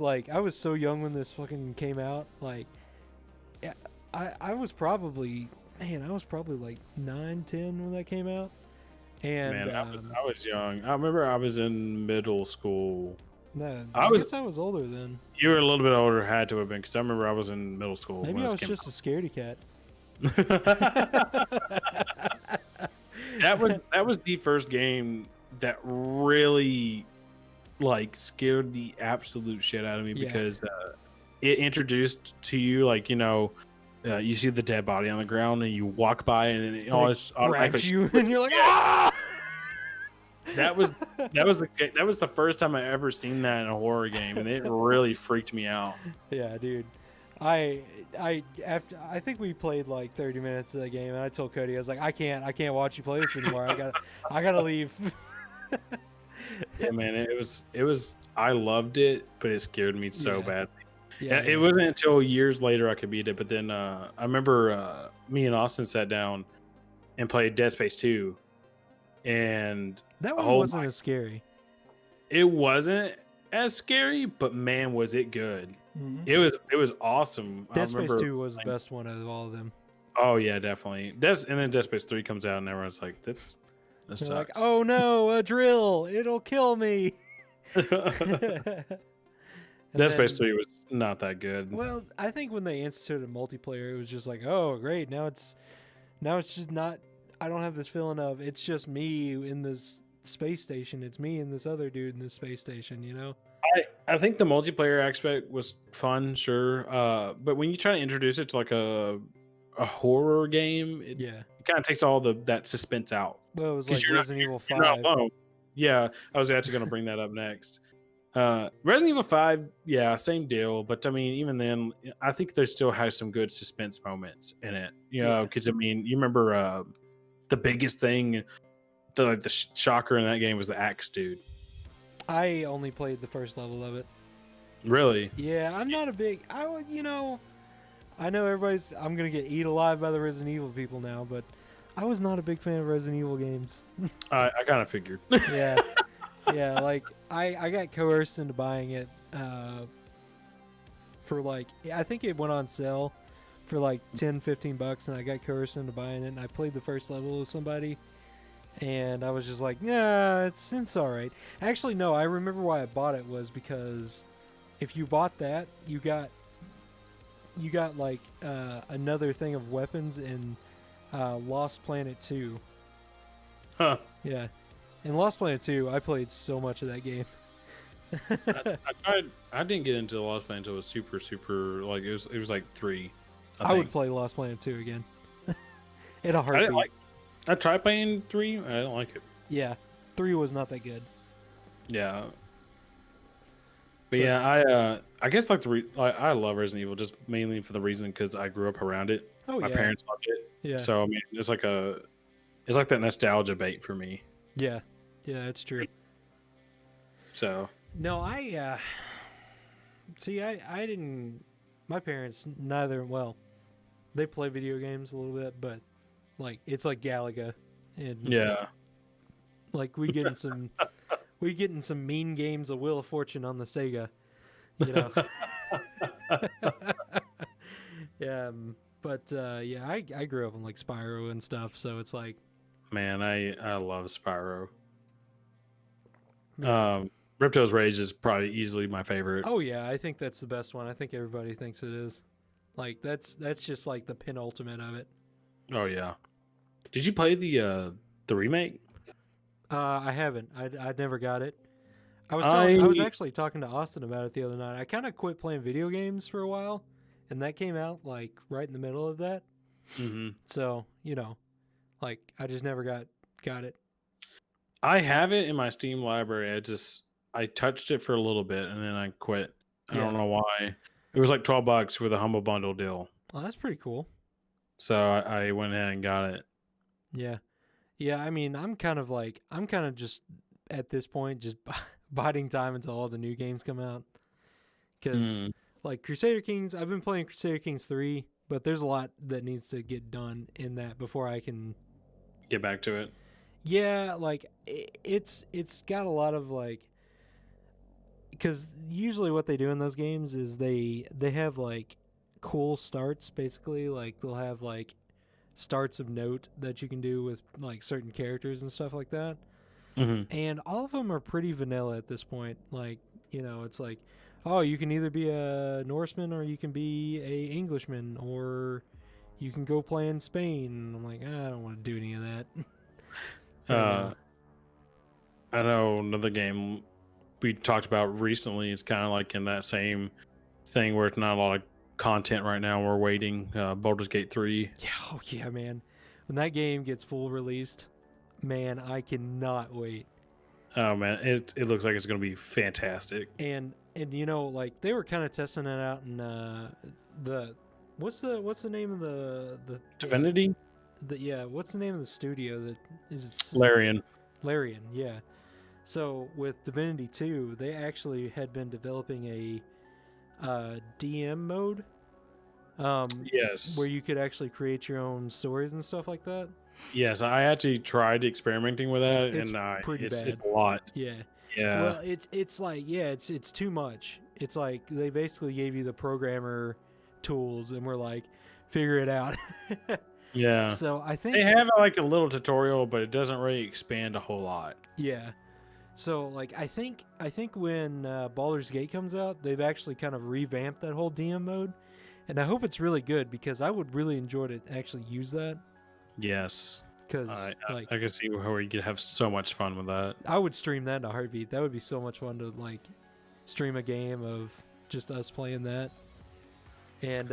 [SPEAKER 1] so young when this fucking came out. Like, I was probably like 9, 10 when that came out. And
[SPEAKER 3] man, I was young. I remember I was in middle school.
[SPEAKER 1] No, I guess I was older then.
[SPEAKER 3] You were a little bit older, had to have been, because I remember I was in middle school.
[SPEAKER 1] Maybe I was just a scaredy cat.
[SPEAKER 3] That was the first game that really like scared the absolute shit out of me because it introduced to you like you see the dead body on the ground and you walk by and it always
[SPEAKER 1] grabs you and you're like ah!
[SPEAKER 3] That was the first time I ever seen that in a horror game and it really freaked me out.
[SPEAKER 1] Yeah, dude. I think we played like 30 minutes of that game and I told Cody I was like I can't watch you play this anymore. I gotta leave.
[SPEAKER 3] Yeah, man, it was I loved it, but it scared me so badly.
[SPEAKER 1] Yeah,
[SPEAKER 3] it wasn't until years later I could beat it, but then I remember me and Austin sat down and played Dead Space 2 and
[SPEAKER 1] that one wasn't as scary.
[SPEAKER 3] It wasn't as scary, but man was it good. Mm-hmm. It was awesome.
[SPEAKER 1] Dead Space 2 was the best one of all of them.
[SPEAKER 3] Oh yeah, definitely. And then Dead Space 3 comes out and everyone's like, this sucks.
[SPEAKER 1] Like, oh no, a drill, it'll kill me.
[SPEAKER 3] Dead Space 3 was not that good.
[SPEAKER 1] Well, I think when they instituted multiplayer, it was just like, oh great, now it's just not. I don't have this feeling of it's just me in this space station. It's me and this other dude in this space station.
[SPEAKER 3] I think the multiplayer aspect was fun, sure, but when you try to introduce it to like a horror game, it kind of takes all that suspense out.
[SPEAKER 1] Well, it was like Resident Evil 5.
[SPEAKER 3] You're not alone. Yeah, I was actually going to bring that up next. Resident Evil 5, yeah, same deal. But I mean, even then, I think there still has some good suspense moments in it. Because I mean, you remember the biggest thing, the shocker in that game was the axe dude.
[SPEAKER 1] I only played the first level of it.
[SPEAKER 3] Really?
[SPEAKER 1] Yeah, I'm not a big. I know everybody's. I'm gonna get eat alive by the Resident Evil people now, but I was not a big fan of Resident Evil games.
[SPEAKER 3] I kind of figured.
[SPEAKER 1] Yeah. Yeah, like I got coerced into buying it for like, I think it went on sale for like $10-15, and I got coerced into buying it, and I played the first level with somebody, and I was just like, yeah, it's all right. Actually, no, I remember why I bought it was because if you bought that, you got like another thing of weapons in Lost Planet 2.
[SPEAKER 3] Huh.
[SPEAKER 1] Yeah. In Lost Planet 2, I played so much of that game.
[SPEAKER 3] I didn't get into Lost Planet until it was super like it was like 3.
[SPEAKER 1] I would play Lost Planet 2 again. In a heartbeat.
[SPEAKER 3] I tried playing 3. I didn't like it.
[SPEAKER 1] Yeah, 3 was not that good.
[SPEAKER 3] Yeah. But yeah, I guess like I love Resident Evil just mainly for the reason because I grew up around it.
[SPEAKER 1] Oh,
[SPEAKER 3] My parents loved it.
[SPEAKER 1] Yeah.
[SPEAKER 3] So I mean, it's like that nostalgia bait for me.
[SPEAKER 1] Yeah, it's true.
[SPEAKER 3] So
[SPEAKER 1] no, I didn't. My parents neither. Well, they play video games a little bit, but like it's like Galaga, and
[SPEAKER 3] yeah,
[SPEAKER 1] like we get in some mean games of Wheel of Fortune on the Sega, you know. Yeah, but yeah, I grew up on like Spyro and stuff, so it's like,
[SPEAKER 3] man, I love Spyro. Ripto's Rage is probably easily my favorite.
[SPEAKER 1] Oh yeah, I think that's the best one. I think everybody thinks it is. Like that's just like the penultimate of it.
[SPEAKER 3] Oh yeah. Did you play the remake?
[SPEAKER 1] I haven't. I never got it. I was actually talking to Austin about it the other night. I kind of quit playing video games for a while, and that came out like right in the middle of that.
[SPEAKER 3] Mm-hmm.
[SPEAKER 1] So like I just never got it.
[SPEAKER 3] I have it in my Steam library. I touched it for a little bit and then I quit. I don't know why. It was like $12 with a Humble Bundle deal.
[SPEAKER 1] Well, that's pretty cool.
[SPEAKER 3] So I went ahead and got it.
[SPEAKER 1] Yeah. Yeah, I mean, I'm kind of just at this point just biding time until all the new games come out. Because like Crusader Kings, I've been playing Crusader Kings 3, but there's a lot that needs to get done in that before I can
[SPEAKER 3] get back to it.
[SPEAKER 1] Yeah, like it's got a lot of like, because usually what they do in those games is they have like cool starts, basically. Like they'll have like starts of note that you can do with like certain characters and stuff like that.
[SPEAKER 3] Mm-hmm.
[SPEAKER 1] And all of them are pretty vanilla at this point. Like, it's like, oh, you can either be a Norseman or you can be a Englishman or you can go play in Spain. I'm like, I don't want to do any of that.
[SPEAKER 3] I know another game we talked about recently is kind of like in that same thing where it's not a lot of content right now. We're waiting. Baldur's Gate 3.
[SPEAKER 1] Yeah, oh yeah, man. When that game gets full released, man, I cannot wait.
[SPEAKER 3] Oh man, it looks like it's going to be fantastic.
[SPEAKER 1] And like they were kind of testing it out in the what's the name of the
[SPEAKER 3] Divinity?
[SPEAKER 1] What's the name of the studio that is it? Larian, yeah. So with Divinity 2, they actually had been developing a DM mode.
[SPEAKER 3] Yes.
[SPEAKER 1] Where you could actually create your own stories and stuff like that.
[SPEAKER 3] Yes, I actually tried experimenting with that,
[SPEAKER 1] it's
[SPEAKER 3] and
[SPEAKER 1] pretty bad.
[SPEAKER 3] It's a lot.
[SPEAKER 1] Yeah.
[SPEAKER 3] Yeah.
[SPEAKER 1] Well, it's like it's too much. It's like they basically gave you the programmer tools and we're like, figure it out.
[SPEAKER 3] Yeah.
[SPEAKER 1] So I think
[SPEAKER 3] they have like a little tutorial, but it doesn't really expand a whole lot.
[SPEAKER 1] Yeah. So like I think when Baldur's Gate comes out, they've actually kind of revamped that whole DM mode, and I hope it's really good because I would really enjoy to actually use that.
[SPEAKER 3] Yes.
[SPEAKER 1] Because
[SPEAKER 3] I can see how you could have so much fun with that.
[SPEAKER 1] I would stream that in a heartbeat. That would be so much fun to like stream a game of just us playing that. And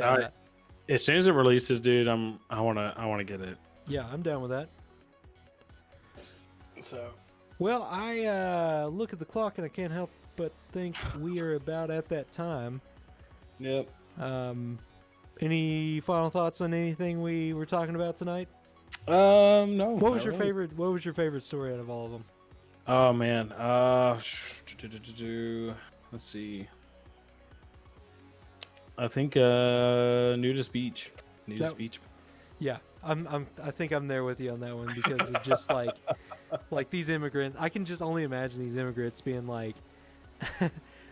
[SPEAKER 3] as soon as it releases, dude, I wanna get it.
[SPEAKER 1] Yeah, I'm down with that.
[SPEAKER 3] So,
[SPEAKER 1] well, I look at the clock and I can't help but think we are about at that time.
[SPEAKER 3] Yep.
[SPEAKER 1] Any final thoughts on anything we were talking about tonight?
[SPEAKER 3] No.
[SPEAKER 1] What was your favorite? What was your favorite story out of all of them?
[SPEAKER 3] Oh man. Let's see. I think Nudist Beach.
[SPEAKER 1] Yeah, I think I'm there with you on that one because it's just like these immigrants. I can just only imagine these immigrants being like,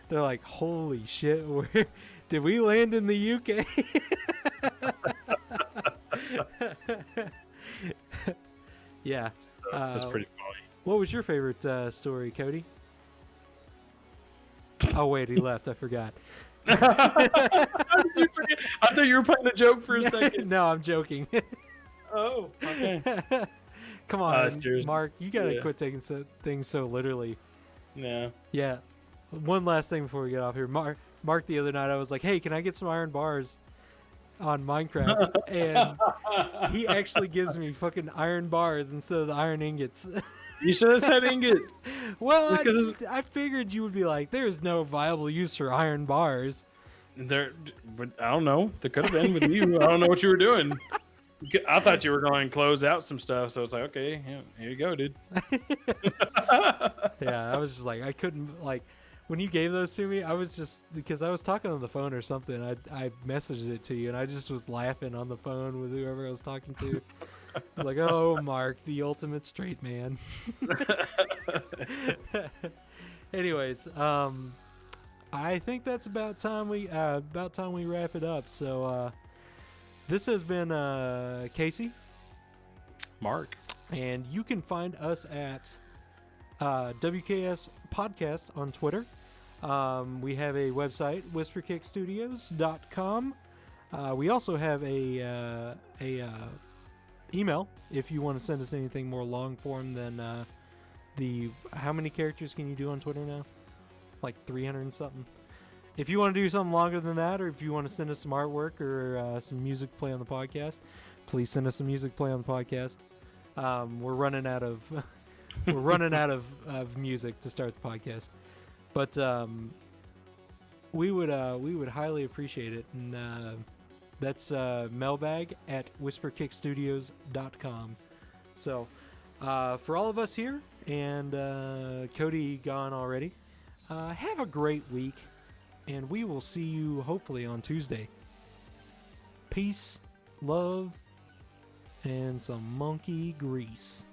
[SPEAKER 1] they're like, holy shit, where did we land in the UK? Yeah,
[SPEAKER 3] That's pretty funny.
[SPEAKER 1] What was your favorite story, Cody? Oh wait, he left. I forgot.
[SPEAKER 3] How did you forget? I thought you were playing a joke for a second.
[SPEAKER 1] No, I'm joking.
[SPEAKER 3] Oh, okay.
[SPEAKER 1] Come on,
[SPEAKER 3] cheers.
[SPEAKER 1] Mark. You gotta quit taking things so literally.
[SPEAKER 3] Yeah.
[SPEAKER 1] Yeah. One last thing before we get off here. Mark, the other night I was like, hey, can I get some iron bars on Minecraft? And he actually gives me fucking iron bars instead of the iron ingots.
[SPEAKER 3] You should have said ingots.
[SPEAKER 1] Well, I figured you would be like, there's no viable use for iron bars.
[SPEAKER 3] But I don't know. There could have been with you. I don't know what you were doing. I thought you were going to close out some stuff, so it's like, okay, here you go, dude.
[SPEAKER 1] Yeah, I was just like, I couldn't, like, when you gave those to me, I was just, because I was talking on the phone or something, I messaged it to you, and I just was laughing on the phone with whoever I was talking to. I was like, oh, Mark, the ultimate straight man. Anyways, I think that's about time we wrap it up. So this has been Casey,
[SPEAKER 3] Mark,
[SPEAKER 1] and you can find us at WKS Podcast on Twitter. We have a website, whisperkickstudios.com. We also have a email if you want to send us anything more long form than how many characters can you do on Twitter now? Like 300 and something. If you want to do something longer than that, or if you want to send us some artwork or some music play on the podcast, please send us some music play on the podcast. We're running out of of music to start the podcast, but we would highly appreciate it, and that's mailbag at whisperkickstudios.com. So for all of us here and Cody gone already, have a great week, and we will see you hopefully on Tuesday. Peace, love, and some monkey grease.